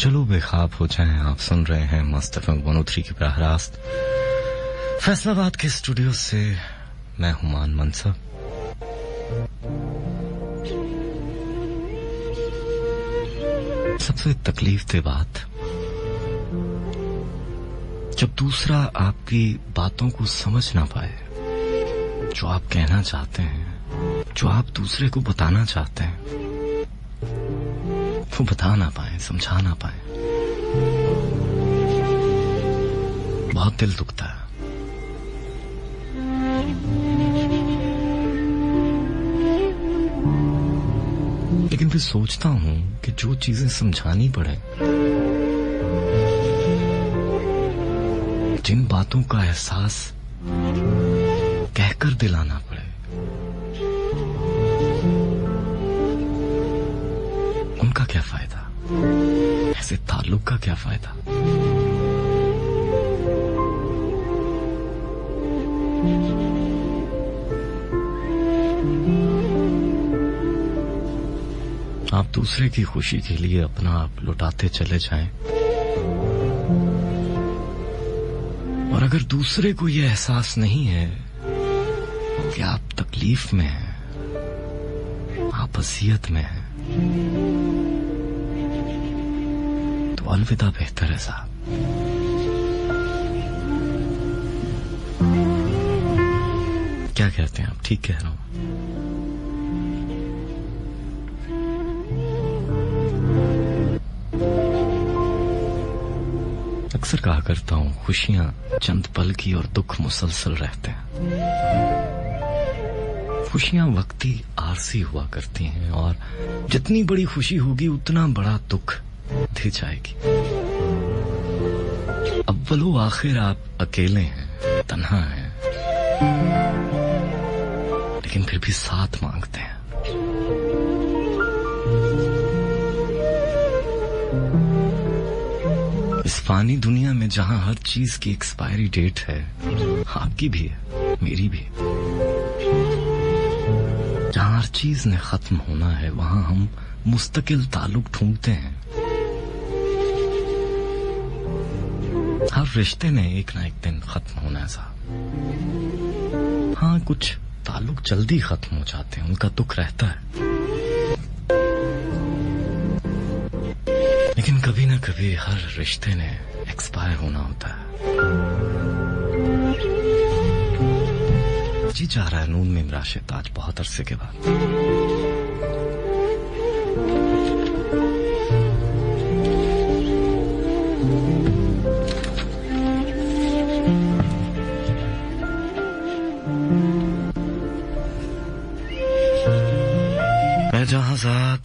चलो बेखाब हो जाएं। आप सुन रहे हैं मस्त एफएम 103 की बराह रास्त फैसलाबाद के स्टूडियो से। मैं हुमान मनसब। सबसे तकलीफ दे बात जब दूसरा आपकी बातों को समझ ना पाए, जो आप कहना चाहते हैं, जो आप दूसरे को बताना चाहते हैं, वो बता ना पाए, समझा ना पाए। बहुत दिल दुखता है। लेकिन फिर सोचता हूं कि जो चीजें समझानी पड़े, जिन बातों का एहसास कहकर दिलाना पड़े, उनका क्या फायदा? ऐसे ताल्लुक का क्या फायदा? आप दूसरे की खुशी के लिए अपना आप लुटाते चले जाएं, और अगर दूसरे को यह एहसास नहीं है कि आप तकलीफ में हैं, आप अज़ियत में हैं, तो अलविदा बेहतर है साहब। क्या कहते हैं आप? ठीक कह रहा हूं? अक्सर कहा करता हूं, खुशियां चंद पल की और दुख मुसलसल रहते हैं। खुशियां वक्ती आरसी हुआ करती हैं, और जितनी बड़ी खुशी होगी उतना बड़ा दुख दी जाएगी। अव्वलो आखिर आप अकेले हैं, तन्हा हैं, लेकिन फिर भी साथ मांगते हैं। इस फानी दुनिया में जहां हर चीज की एक्सपायरी डेट है, आपकी भी है, मेरी भी है, जहां हर चीज ने खत्म होना है, वहां हम मुस्तकिल ताल्लुक ढूंढते हैं। हर रिश्ते ने एक ना एक दिन खत्म होना है साहब। हाँ, कुछ ताल्लुक जल्दी खत्म हो जाते हैं, उनका दुख रहता है, लेकिन कभी ना कभी हर रिश्ते ने एक्सपायर होना होता है। जी जा रहा है नून में राशिद आज बहुत अरसे के बाद। मैं जहाज़ात,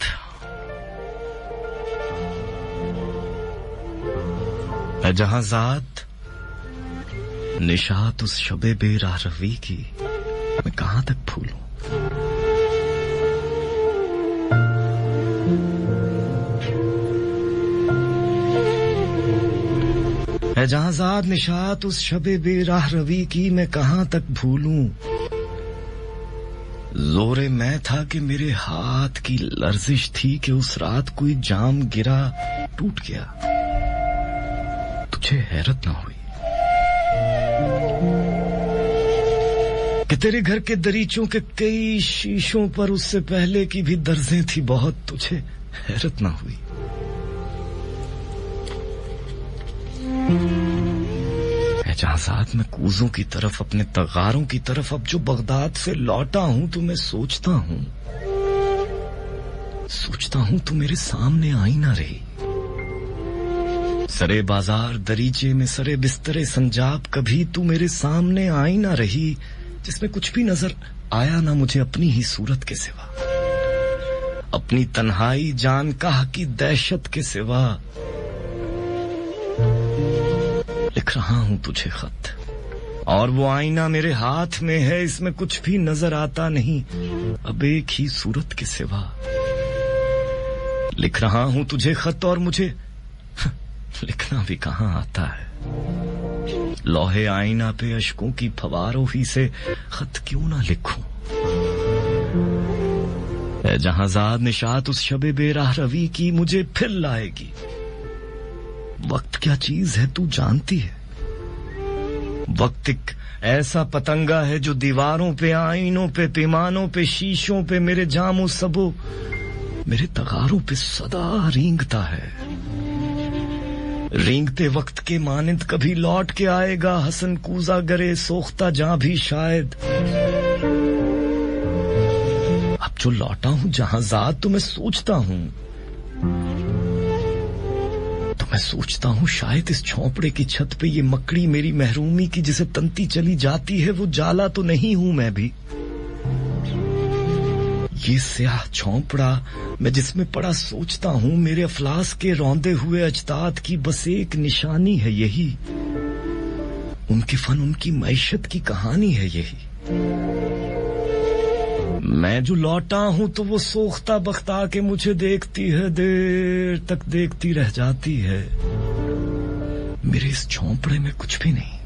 मैं जहाज़ात, निशात उस शबे बेराह रवी की मैं कहां तक भूलूं। मैं जहाज़ात, निशात उस शबे बेराह रवी की मैं कहां तक भूलूं। जोरे मैं था कि मेरे हाथ की लर्जिश थी कि उस रात कोई जाम गिरा टूट गया, तुझे हैरत ना हुई कि तेरे घर के दरीचों के कई शीशों पर उससे पहले की भी दर्जें थी बहुत, तुझे हैरत ना हुई। जहाज़ात में कूजों की तरफ, अपने तगारों की तरफ, अब जो बगदाद से लौटा हूं तो मैं सोचता हूं तो मेरे सामने आई ना रही। सरे बाजार दरीचे में सरे बिस्तरे संजाब, कभी तू मेरे सामने आई ना रही, जिसमें कुछ भी नजर आया ना मुझे अपनी ही सूरत के सिवा, अपनी तन्हाई जानकाह की दहशत के सिवा। लिख रहा हूं तुझे खत, और वो आईना मेरे हाथ में है, इसमें कुछ भी नजर आता नहीं अब एक ही सूरत के सिवा। लिख रहा हूं तुझे खत, और मुझे लिखना भी कहां आता है। लोहे आईना पे अश्कों की फवारों ही से खत क्यों ना लिखूं। जहाज़ात, निशात उस शबे बेराह रवी की मुझे फिर लाएगी। वक्त क्या चीज है तू जानती है। वक्त एक ऐसा पतंगा है जो दीवारों पे, आईनों पे, पैमानों पे, शीशों पे, मेरे जामो सबो, मेरे तगारों पे सदा रेंगता है। रेंगते वक्त के मानिंद कभी लौट के आएगा हसन कूजा गरे सोख्ता जहां भी शायद। अब जो लौटा हूं जहाज़ात, तो मैं सोचता हूं शायद इस झोंपड़े की छत पे ये मकड़ी मेरी महरूमी की जिसे तंती चली जाती है, वो जाला तो नहीं हूं मैं भी। ये स्याह झोंपड़ा मैं जिसमें पड़ा सोचता हूं, मेरे अफलास के रौंदे हुए अजदाद की बस एक निशानी है यही। उनके फन, उनकी मैशत की कहानी है यही। मैं जो लौटा हूं तो वो सोख्ता बख्ता के मुझे देखती है, देर तक देखती रह जाती है। मेरे इस झोंपड़े में कुछ भी नहीं।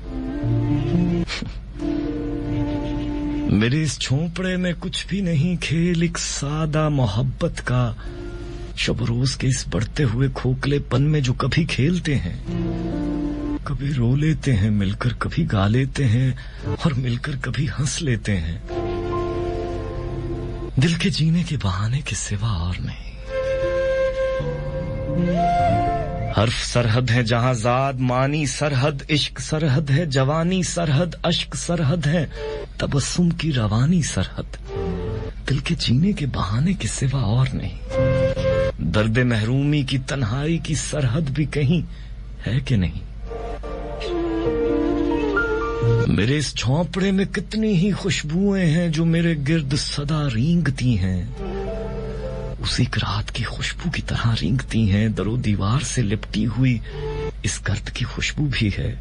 मेरे इस झोंपड़े में कुछ भी नहीं, खेल एक सादा मोहब्बत का शब रोज के इस बढ़ते हुए खोखलेपन में जो कभी खेलते हैं, कभी रो लेते हैं मिलकर, कभी गा लेते हैं और मिलकर कभी हंस लेते हैं, दिल के जीने के बहाने के सिवा और नहीं। हर्फ सरहद है जहां ज़ाद मानी सरहद, इश्क सरहद है जवानी सरहद, अश्क सरहद है तबस्सुम की रवानी सरहद, दिल के जीने के बहाने के सिवा और नहीं। दर्द महरूमी की तन्हाई की सरहद भी कहीं है कि नहीं। मेरे इस झोंपड़े में कितनी ही खुशबुएं हैं जो मेरे गिर्द सदा रेंगती हैं, उसी रात की खुशबू की तरह रेंगती हैं। दरो दीवार से लिपटी हुई इस गर्द की खुशबू भी है,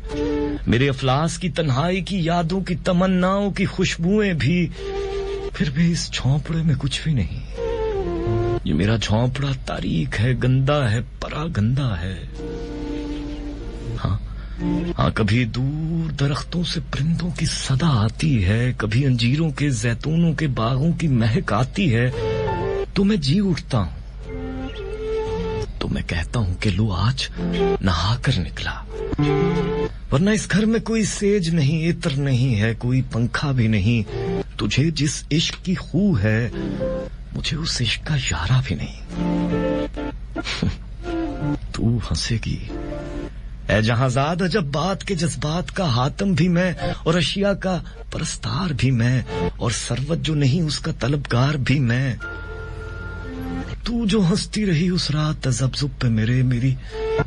मेरे अफलास की तन्हाई की यादों की तमन्नाओं की खुशबुएं भी। फिर भी इस झोंपड़े में कुछ भी नहीं। ये मेरा झोंपड़ा तारीख है, गंदा है, परा गंदा है। हाँ, कभी दूर दरख्तों से परिंदों की सदा आती है, कभी अंजीरों के जैतूनों के बागों की महक आती है, तो मैं जी उठता हूं, तो मैं कहता हूं कि लो आज नहाकर निकला। वरना इस घर में कोई सेज नहीं, इत्र नहीं है, कोई पंखा भी नहीं। तुझे जिस इश्क की खू है, मुझे उस इश्क का यारा भी नहीं। तू हंसेगी ऐ जहांज़ाद, अजब बात के जज्बात का हातम भी मैं, और अशिया का परस्तार भी मैं, और सरवत जो नहीं उसका तलबगार भी मैं। तू जो हंसती रही उस रात तज़ब्ज़ुब पे मेरे, मेरी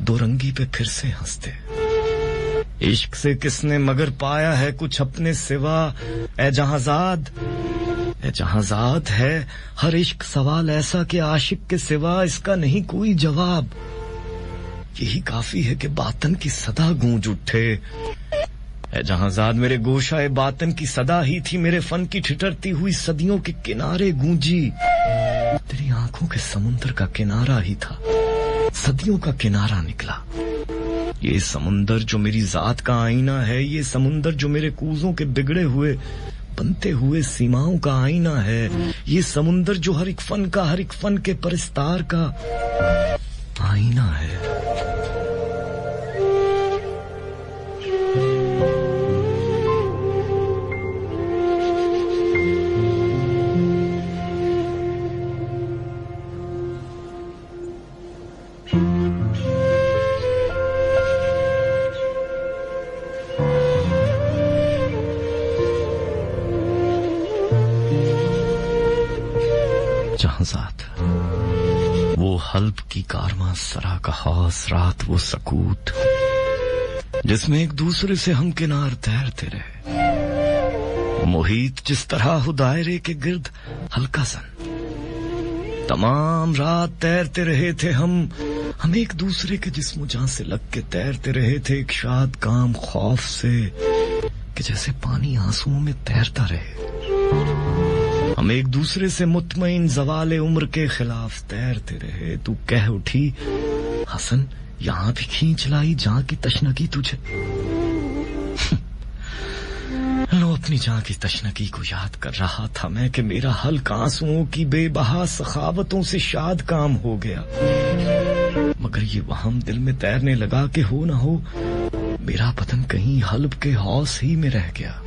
दो रंगी पे फिर से हंसते। इश्क से किसने मगर पाया है कुछ अपने सिवा, ऐ जहांज़ाद, ऐ जहांज़ाद है हर इश्क सवाल ऐसा कि आशिक के सिवा इसका नहीं कोई जवाब। यही काफी है कि बातन की सदा गूंज उठे। ऐ जहांज़ाद मेरे गोशाए बातन की सदा ही थी, मेरे फन की ठिठरती हुई सदियों के किनारे गूंजी। तेरी आंखों के समुंदर का किनारा ही था, सदियों का किनारा निकला। ये समुंदर जो मेरी जात का आईना है, ये समुंदर जो मेरे कूजों के बिगड़े हुए बनते हुए सीमाओं का आईना है, ये समुंदर जो हर एक फन के परिस्तार का आईना है। जहांज़ाद, वो हल्ब की कारवां सरा का हौस, रात वो सकूत जिसमें एक दूसरे से हम किनार तैरते रहे। मुहीत जिस तरह हो दायरे के गिर्द हल्का सन, तमाम रात तैरते रहे थे हम एक दूसरे के जिस्म जान से लग के तैरते रहे थे, एक शाद काम खौफ से कि जैसे पानी आंसुओं में तैरता रहे। हम एक दूसरे से मुतमईन ज़वाले उम्र के खिलाफ तैरते रहे। तू कह उठी, हसन यहां भी खींच लाई जां की तशनगी तुझे। लो अपनी जां की तशनगी को याद कर रहा था मैं कि मेरा हल्क आंसुओं की बेबहा सखावतों से शाद काम हो गया, मगर ये वहम दिल में तैरने लगा कि हो न हो मेरा बदन कहीं हल्ब के हौस ही में रह गया।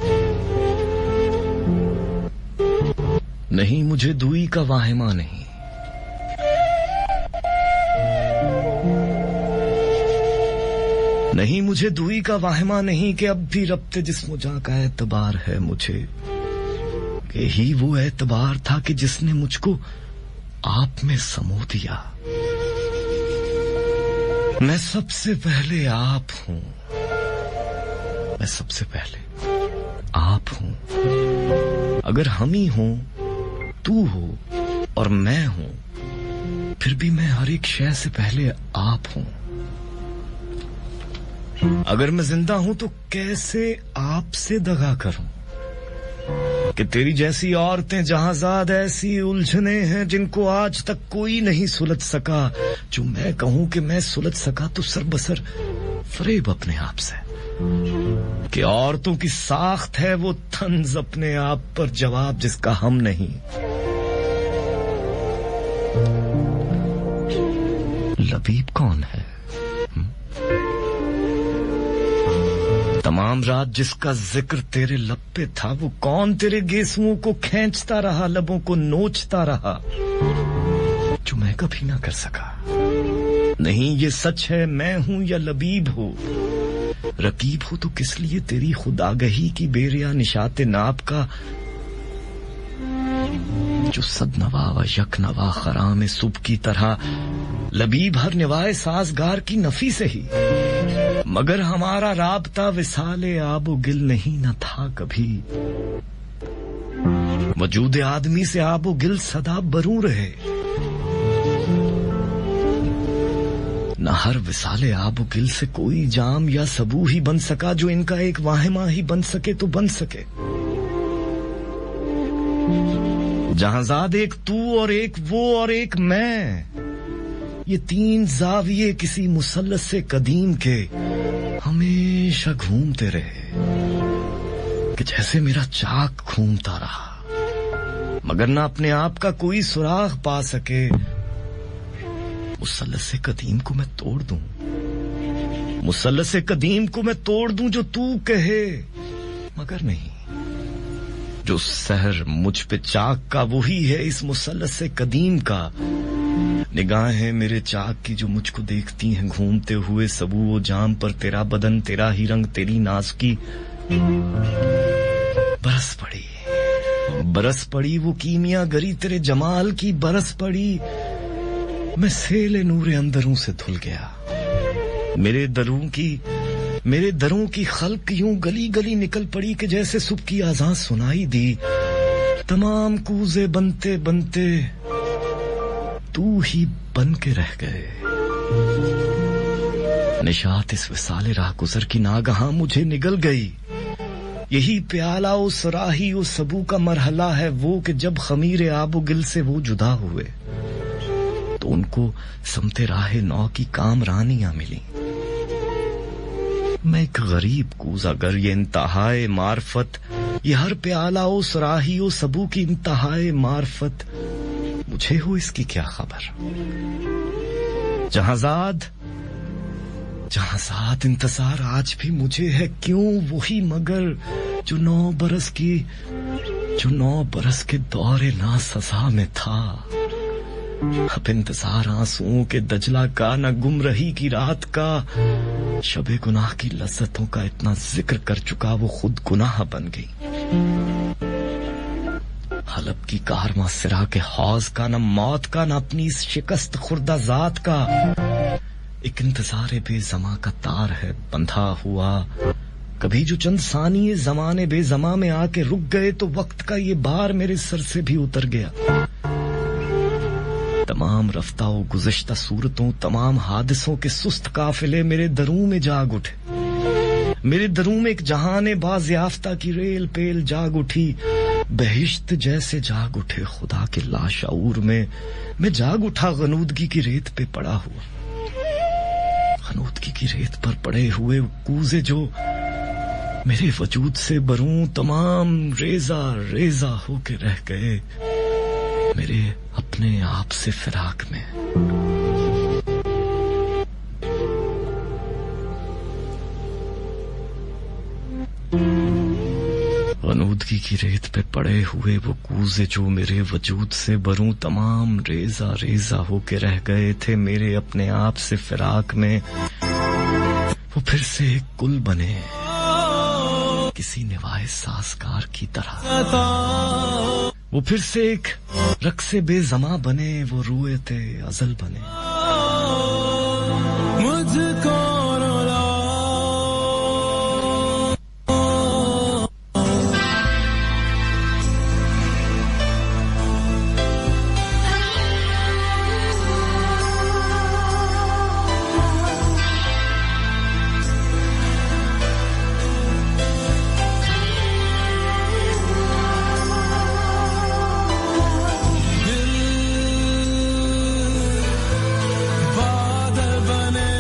नहीं, मुझे दुई का वाहिमा नहीं, नहीं मुझे दुई का वाहिमा नहीं कि अब भी रब्ते जिस्म जां का एतबार है मुझे। यही वो एतबार था कि जिसने मुझको आप में समो दिया। मैं सबसे पहले आप हूं, मैं सबसे पहले आप हूं। अगर हम ही हों, तू हो और मैं हूं, फिर भी मैं हर एक शय से पहले आप हूं। अगर मैं जिंदा हूं तो कैसे आपसे दगा करूं कि तेरी जैसी औरतें जहांज़ाद ऐसी उलझने हैं जिनको आज तक कोई नहीं सुलझ सका। जो मैं कहूं कि मैं सुलझ सका तो सरबसर फरेब अपने आप से कि औरतों की साख्त है वो तंज अपने आप पर जवाब जिसका हम नहीं। लबीब कौन है? तमाम रात जिसका जिक्र तेरे लब पे था, वो कौन तेरे गेसुओं को खींचता रहा, लबों को नोचता रहा, जो मैं कभी ना कर सका? नहीं, ये सच है, मैं हूं या लबीब हो। रकीब हो तो किस लिए तेरी खुदागही की बेरिया निशाते नाप का, जो सदनवा व यकनवा खराम सुब की तरह। लबीब हर निवाए साजगार की नफी से ही, मगर हमारा राबता विसाले आबो गिल नहीं न था कभी। वजूद आदमी से आबो गिल सदा बरू रहे, न हर विसाले आबो गिल से कोई जाम या सबू ही बन सका, जो इनका एक वाहिमा ही बन सके तो बन सके। जहांजाद एक तू और एक वो और एक मैं, ये तीन जाविये किसी मुसल्लस से कदीम के हमेशा घूमते रहे, कि जैसे मेरा चाक घूमता रहा, मगर ना अपने आप का कोई सुराग पा सके। मुसल्लस कदीम को मैं तोड़ दूं, मुसल्लस कदीम को मैं तोड़ दूं, जो तू कहे, मगर नहीं। जो सहर मुझ पे चाक का वही है इस मुसल्लस कदीम का। निगाहें मेरे चाक की जो मुझको देखती हैं घूमते हुए, सबू वो जाम पर तेरा बदन, तेरा ही रंग, तेरी नाज की बरस पड़ी वो कीमिया गरी तेरे जमाल की बरस पड़ी। मैं सेले नूरे अंदरों से धुल गया, मेरे दरों की खल्क यूं गली गली निकल पड़ी, कि जैसे सुबह की आज़ान सुनाई दी। तमाम कूजे बनते बनते तू ही बन के रह गए। निशात इस विसाले राह गुजर की नागहां मुझे निगल गई। यही प्याला ओ सराही ओ सबू का मरहला है वो, कि जब खमीरे आबो गिल से वो जुदा हुए, तो उनको समते राहे नौ की कामरानियां मिली। मैं एक गरीब कूज़ागर, ये इंतहाए मार्फत, ये हर प्याला ओ सराही ओ सबू की इंतहाए मार्फत, मुझे हो इसकी क्या खबर। जहांजाद इंतजार आज भी मुझे है, क्यों वही मगर जो 9 बरस के दौरे ना सजा में था। अब इंतजार आंसुओं के दजला का, न गुम रही की रात का। शबे गुनाह की लज्जतों का इतना जिक्र कर चुका, वो खुद गुनाह बन गई। हलब की कारवां सिरा के हौज का, न मौत का, न अपनी इस शिकस्त खुर्दा जात का। एक इंतजारे बेजमा का तार है बंधा हुआ, कभी जो चंद सानिये जमाने बेजमा में आके रुक गए, तो वक्त का ये बार मेरे सर से भी उतर गया। तमाम रफ्ताओं गुज़श्ता सूरतों, तमाम हादिसों के सुस्त काफिले मेरे दरों में जाग उठे। मेरे दरों में एक जहाने बाज़याफ्ता की रेल पेल जाग उठी। बहिश्त जैसे जाग उठे खुदा के लाशऊर में, मैं जाग उठा गनूदगी की रेत पे पड़ा हुआ। गनूदगी की रेत पर पड़े हुए कूजे जो मेरे वजूद से बरूं, तमाम रेजा रेजा होके रह गए मेरे अपने आप से फिराक में। गनूदगी की रेत पे पड़े हुए वो कूजे जो मेरे वजूद से बरूं, तमाम रेजा रेजा होके रह गए थे मेरे अपने आप से फिराक में। वो फिर से एक गुल बने किसी निवाए साजगार की तरह, वो फिर से एक रक्से बेजमा बने, वो रुएते अजल बने। मुझको बादल बने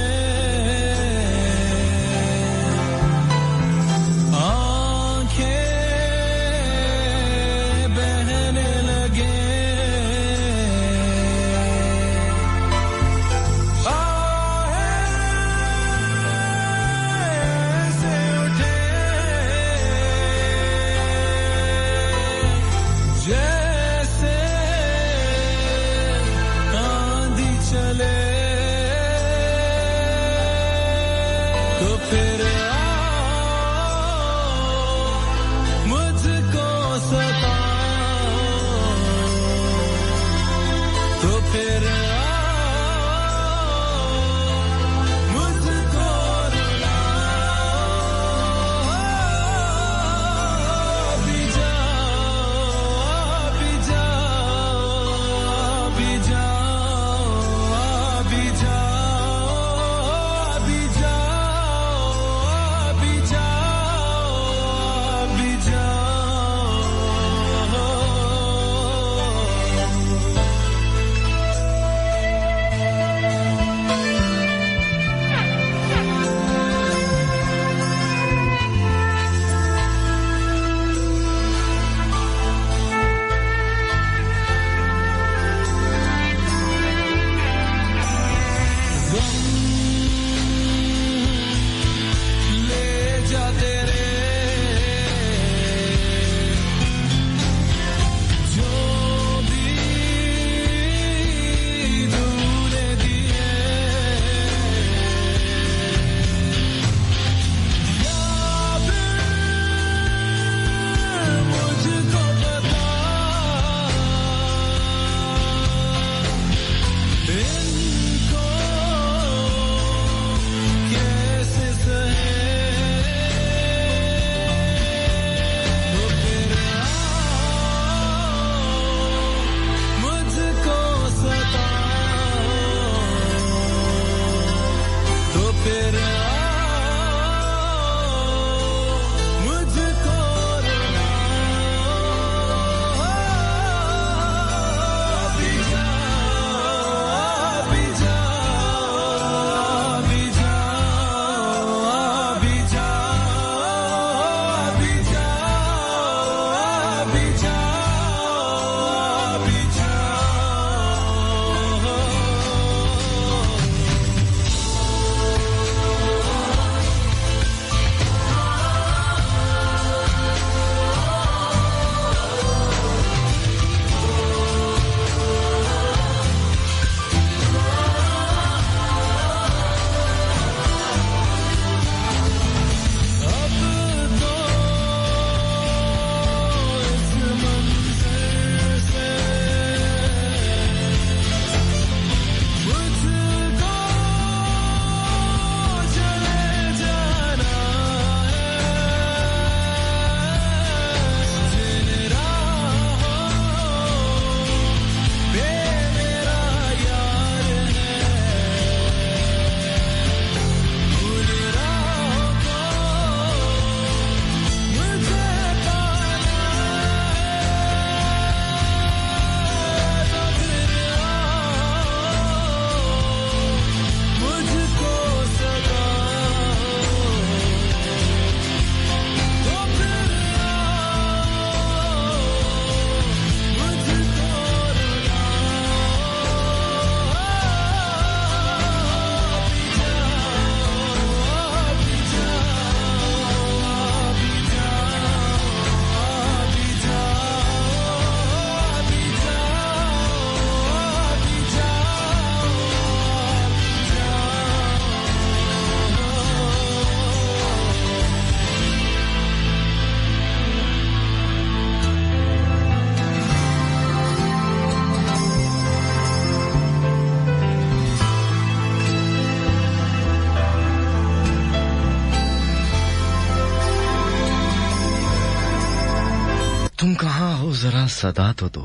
तुम कहाँ हो जरा सदा तो दो,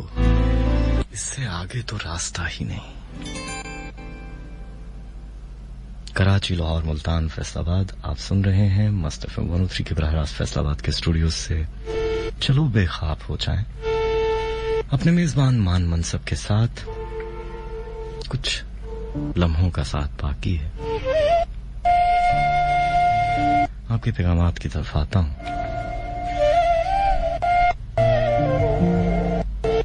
इससे आगे तो रास्ता ही नहीं। कराची, लाहौर, मुल्तान, फैसलाबाद, आप सुन रहे हैं मस्त एफएम 103 के बराह रास्त फैसलाबाद के स्टूडियो से। चलो बेख्वाब हो जाएं, अपने मेजबान मान मनसब के साथ कुछ लम्हों का साथ बाकी है। आपके पैगामात की तरफ आता हूं।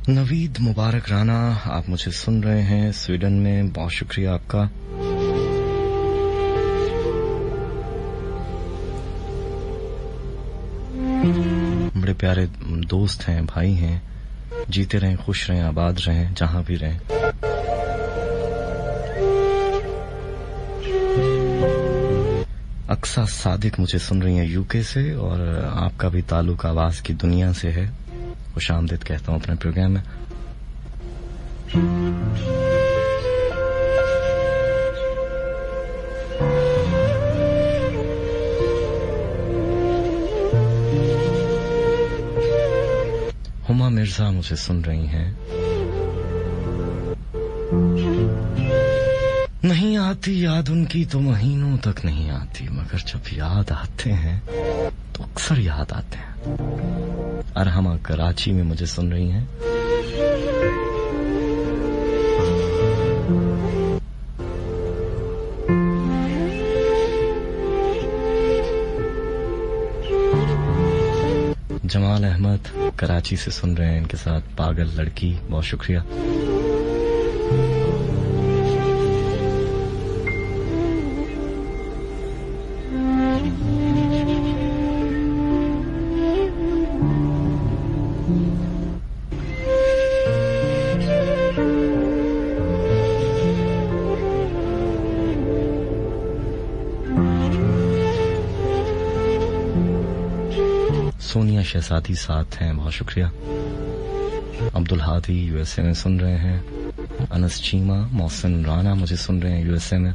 नवीद मुबारक राना, आप मुझे सुन रहे हैं स्वीडन में, बहुत शुक्रिया आपका। बड़े प्यारे दोस्त हैं, भाई हैं, जीते रहें, खुश रहें, आबाद रहें, जहां भी रहें। अक्सा सादिक मुझे सुन रही हैं यूके से, और आपका भी ताल्लुक आवाज की दुनिया से है। खुशामदीद कहता हूं अपने प्रोग्राम में। हुमा मिर्जा मुझे सुन रही हैं। नहीं आती याद उनकी तो महीनों तक नहीं आती, मगर जब याद आते हैं तो अक्सर याद आते हैं। अरहमा कराची में मुझे सुन रही हैं। जमाल अहमद कराची से सुन रहे हैं, इनके साथ पागल लड़की, बहुत शुक्रिया। सोनिया शहजादी साथ हैं, बहुत शुक्रिया। अब्दुल हादी यूएसए में सुन रहे हैं। अनस चीमा, मोहसिन राना मुझे सुन रहे हैं यूएसए में।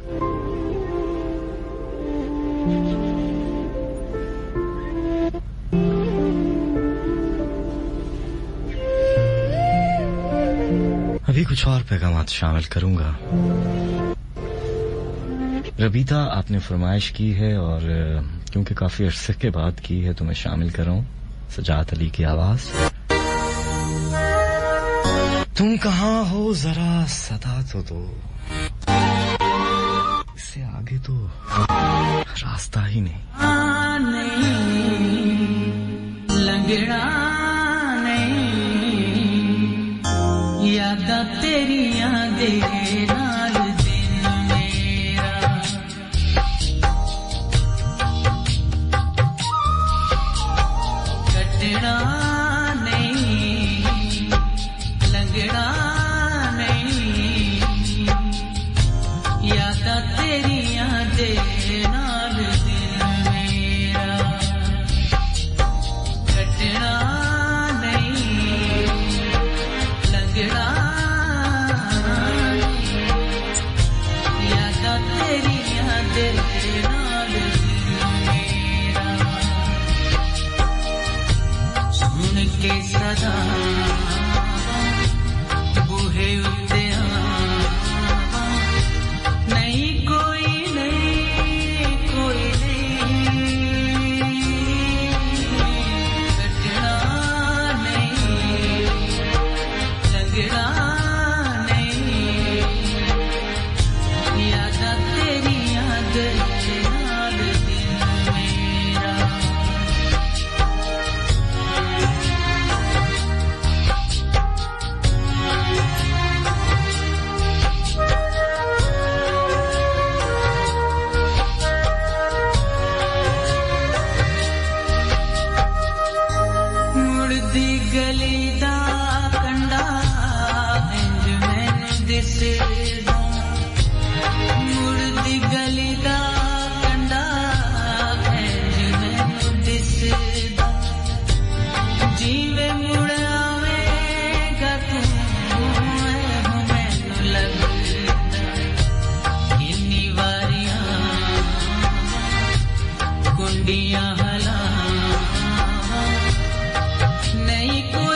अभी कुछ और पैगामात शामिल करूंगा। रबीता, आपने फरमाइश की है और क्योंकि काफी अरसे के बाद की है तो मैं शामिल कर रहा हूं सजात अली की आवाज। तुम कहाँ हो जरा सदा तो दो, इससे आगे तो रास्ता ही नहीं। लंगड़ा नहीं, यादा तेरिया दे नाल दिन मेरा, कटड़ा नहीं, लंगड़ा नहीं, यादा तेरिया दे नाल दिन मेरा, कटड़ा नहीं, लंगड़ा यादा तेरिया दे नाल दिन मेरा, सुन के सदा बूहे उत्ते आवां, नहीं कोई नहीं, कोई नहीं, कटड़ा नहीं, लंगड़ा नहीं, यादा तेरिया दे नाल दिन मेरा, मुड़दी गली दा कंडा इंज मैनू दिसदा, मुड़दी गली दा कंडा इंज मैनू दिसदा, जीवे मुड़ आवेगा तू मैनू लगदा, किन्नी वारियां कुंडियां हलावां, नहीं कोई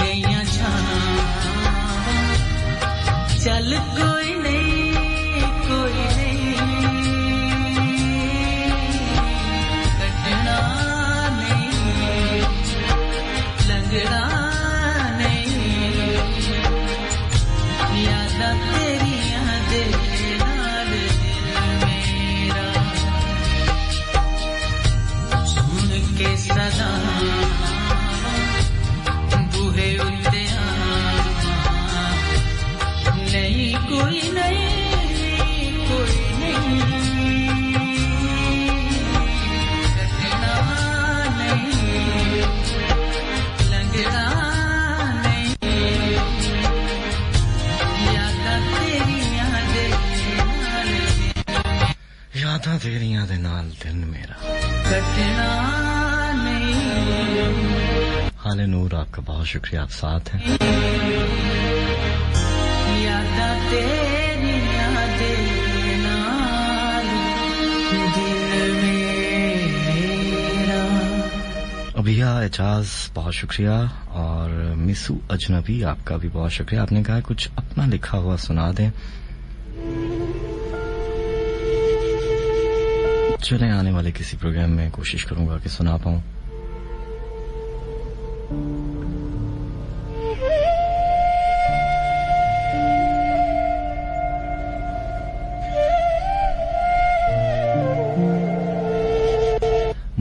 गईयां छावां चल कोई नहीं कटना नहीं लंगड़ा नहीं यादां तेरियां दे नाल दिल मेरा सुन के सदा बूहे उत्ते नहीं कोई नहीं कटना नहीं लंगड़ा नहीं यादां तेरियां दे नाल दिन मेरा कटना नहीं हाले नूर आपका बहुत शुक्रिया आप साथ हैं यादां तेरियां दे नाल दिल मेरा अभिया एजाज बहुत शुक्रिया और मिसू अजनबी आपका भी बहुत शुक्रिया आपने कहा कुछ अपना लिखा हुआ सुना दें चले आने वाले किसी प्रोग्राम में कोशिश करूंगा कि सुना पाऊं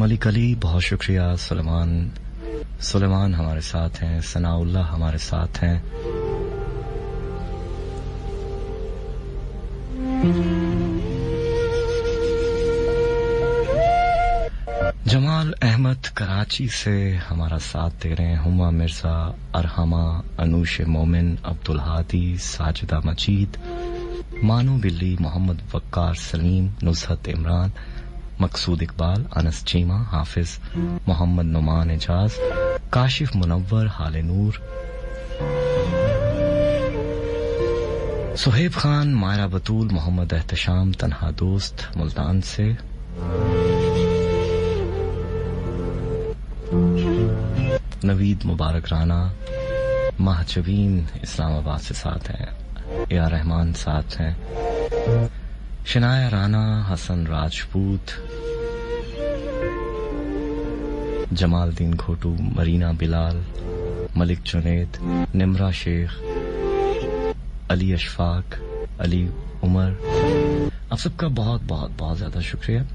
मलिक अली बहुत शुक्रिया सुलेमान हमारे साथ हैं सनाउल्लाह हमारे साथ हैं जमाल अहमद कराची से हमारा साथ दे रहे हैं हुमा मिर्जा अरहमा अनूश मोमिन अब्दुल हादी साजिदा मजीद मानो बिल्ली मोहम्मद वक्कार सलीम नुसरत इमरान मकसूद इकबाल अनस चीमा हाफिज मोहम्मद नुमान एजाज काशिफ मुनव्वर हाले नूर सुहेब खान मायरा बतूल मोहम्मद एहतशाम तन्हा दोस्त मुल्तान से नवीद मुबारक राना महजबीन इस्लामाबाद से साथ हैं या रहमान साथ हैं शनाया राना हसन राजपूत जमालदीन घोटू मरीना बिलाल मलिक जुनैद निमरा शेख अली अशफाक अली उमर आप सबका बहुत बहुत बहुत ज्यादा शुक्रिया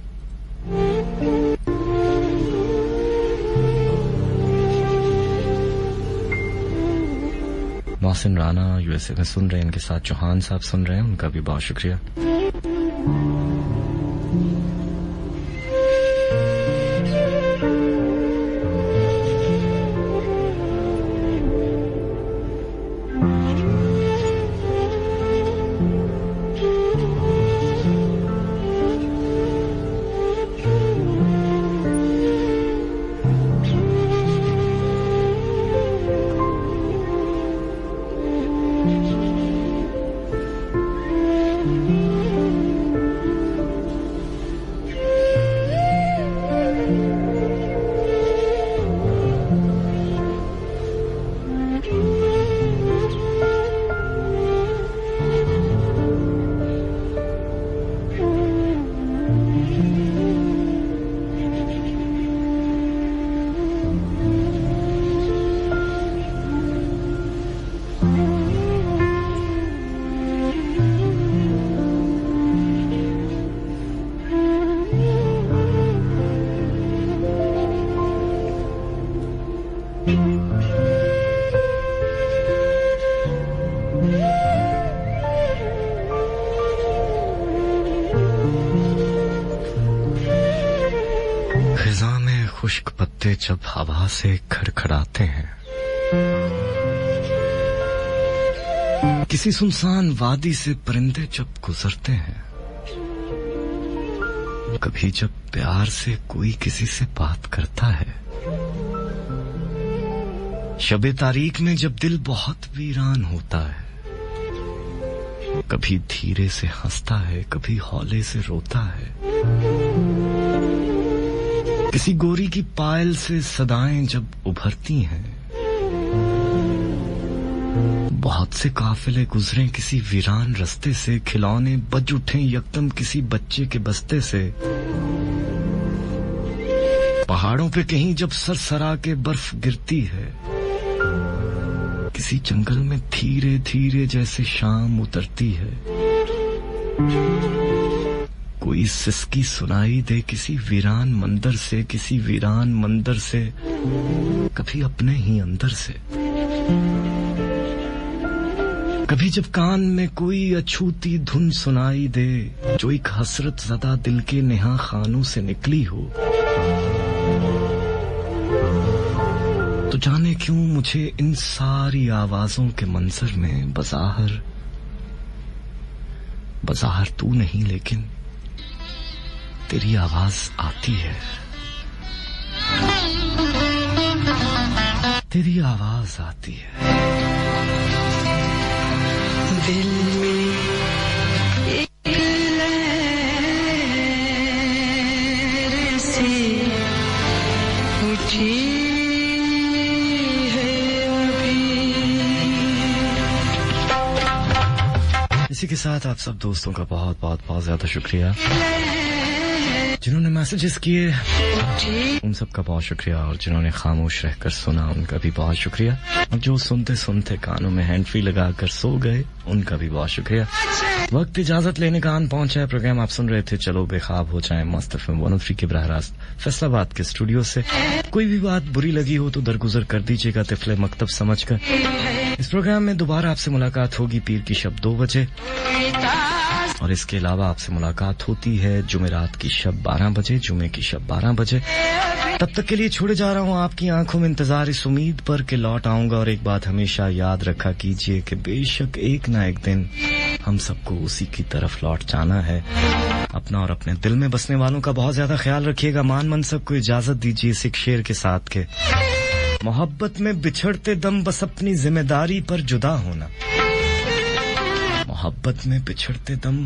मोहसिन राना यूएसए में सुन रहे हैं इनके साथ चौहान साहब सुन रहे हैं उनका भी बहुत शुक्रिया खुश्क पत्ते जब हवा से खड़खड़ाते हैं किसी सुनसान वादी से परिंदे जब गुजरते हैं कभी जब प्यार से कोई किसी से बात करता है शबे तारीख में जब दिल बहुत वीरान होता है कभी धीरे से हंसता है कभी हौले से रोता है किसी गोरी की पायल से सदाएं जब उभरती हैं बहुत से काफिले गुजरे किसी वीरान रास्ते से, खिलौने बज उठे यकदम किसी बच्चे के बस्ते से। पहाड़ों पे कहीं जब सरसरा के बर्फ गिरती है, किसी जंगल में धीरे धीरे जैसे शाम उतरती है। कोई सिसकी सुनाई दे किसी वीरान मंदिर से, किसी वीरान मंदिर से, कभी अपने ही अंदर से। कभी जब कान में कोई अछूती धुन सुनाई दे, जो एक हसरत ज़दा दिल के नेहा खानों से निकली हो, तो जाने क्यों मुझे इन सारी आवाजों के मंजर में बाजार तू नहीं लेकिन तेरी आवाज आती है, तेरी आवाज आती है। दिल में एक लहर सी उठी है अभी। इसी के साथ आप सब दोस्तों का बहुत बहुत बहुत ज्यादा शुक्रिया जिन्होंने मैसेजेस किए, उन सब का बहुत शुक्रिया, और जिन्होंने खामोश रहकर सुना उनका भी बहुत शुक्रिया, और जो सुनते सुनते कानों में हैंड फ्री लगाकर सो गए उनका भी बहुत शुक्रिया। वक्त इजाजत लेने का आन पहुंचा है। प्रोग्राम आप सुन रहे थे चलो बेखाब हो जाए मस्त एफएम 103 के बराह रास्त फैसलाबाद के स्टूडियो से। कोई भी बात बुरी लगी हो तो दरगुजर कर दीजिएगा तिफले मकतब समझकर। इस प्रोग्राम में दोबारा आपसे मुलाकात होगी पीर की शब 2 बजे, और इसके अलावा आपसे मुलाकात होती है जुमेरात की शब 12 बजे, जुमे की शब 12 बजे। तब तक के लिए छोड़े जा रहा हूँ आपकी आंखों में इंतजार इस उम्मीद पर कि लौट आऊंगा। और एक बात हमेशा याद रखा कीजिए कि बेशक एक ना एक दिन हम सबको उसी की तरफ लौट जाना है। अपना और अपने दिल में बसने वालों का बहुत ज्यादा ख्याल रखिएगा। मान मनसब को इजाजत दीजिए इस एक शेर के साथ के, मोहब्बत में बिछड़ते दम बस अपनी जिम्मेदारी पर जुदा होना। मोहब्बत में बिछड़ते दम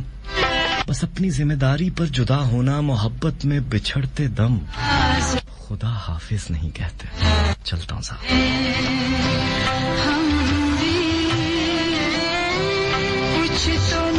बस अपनी जिम्मेदारी पर जुदा होना। मोहब्बत में बिछड़ते दम खुदा हाफिज नहीं कहते। चलता हूँ साहब। हम भी कुछ तो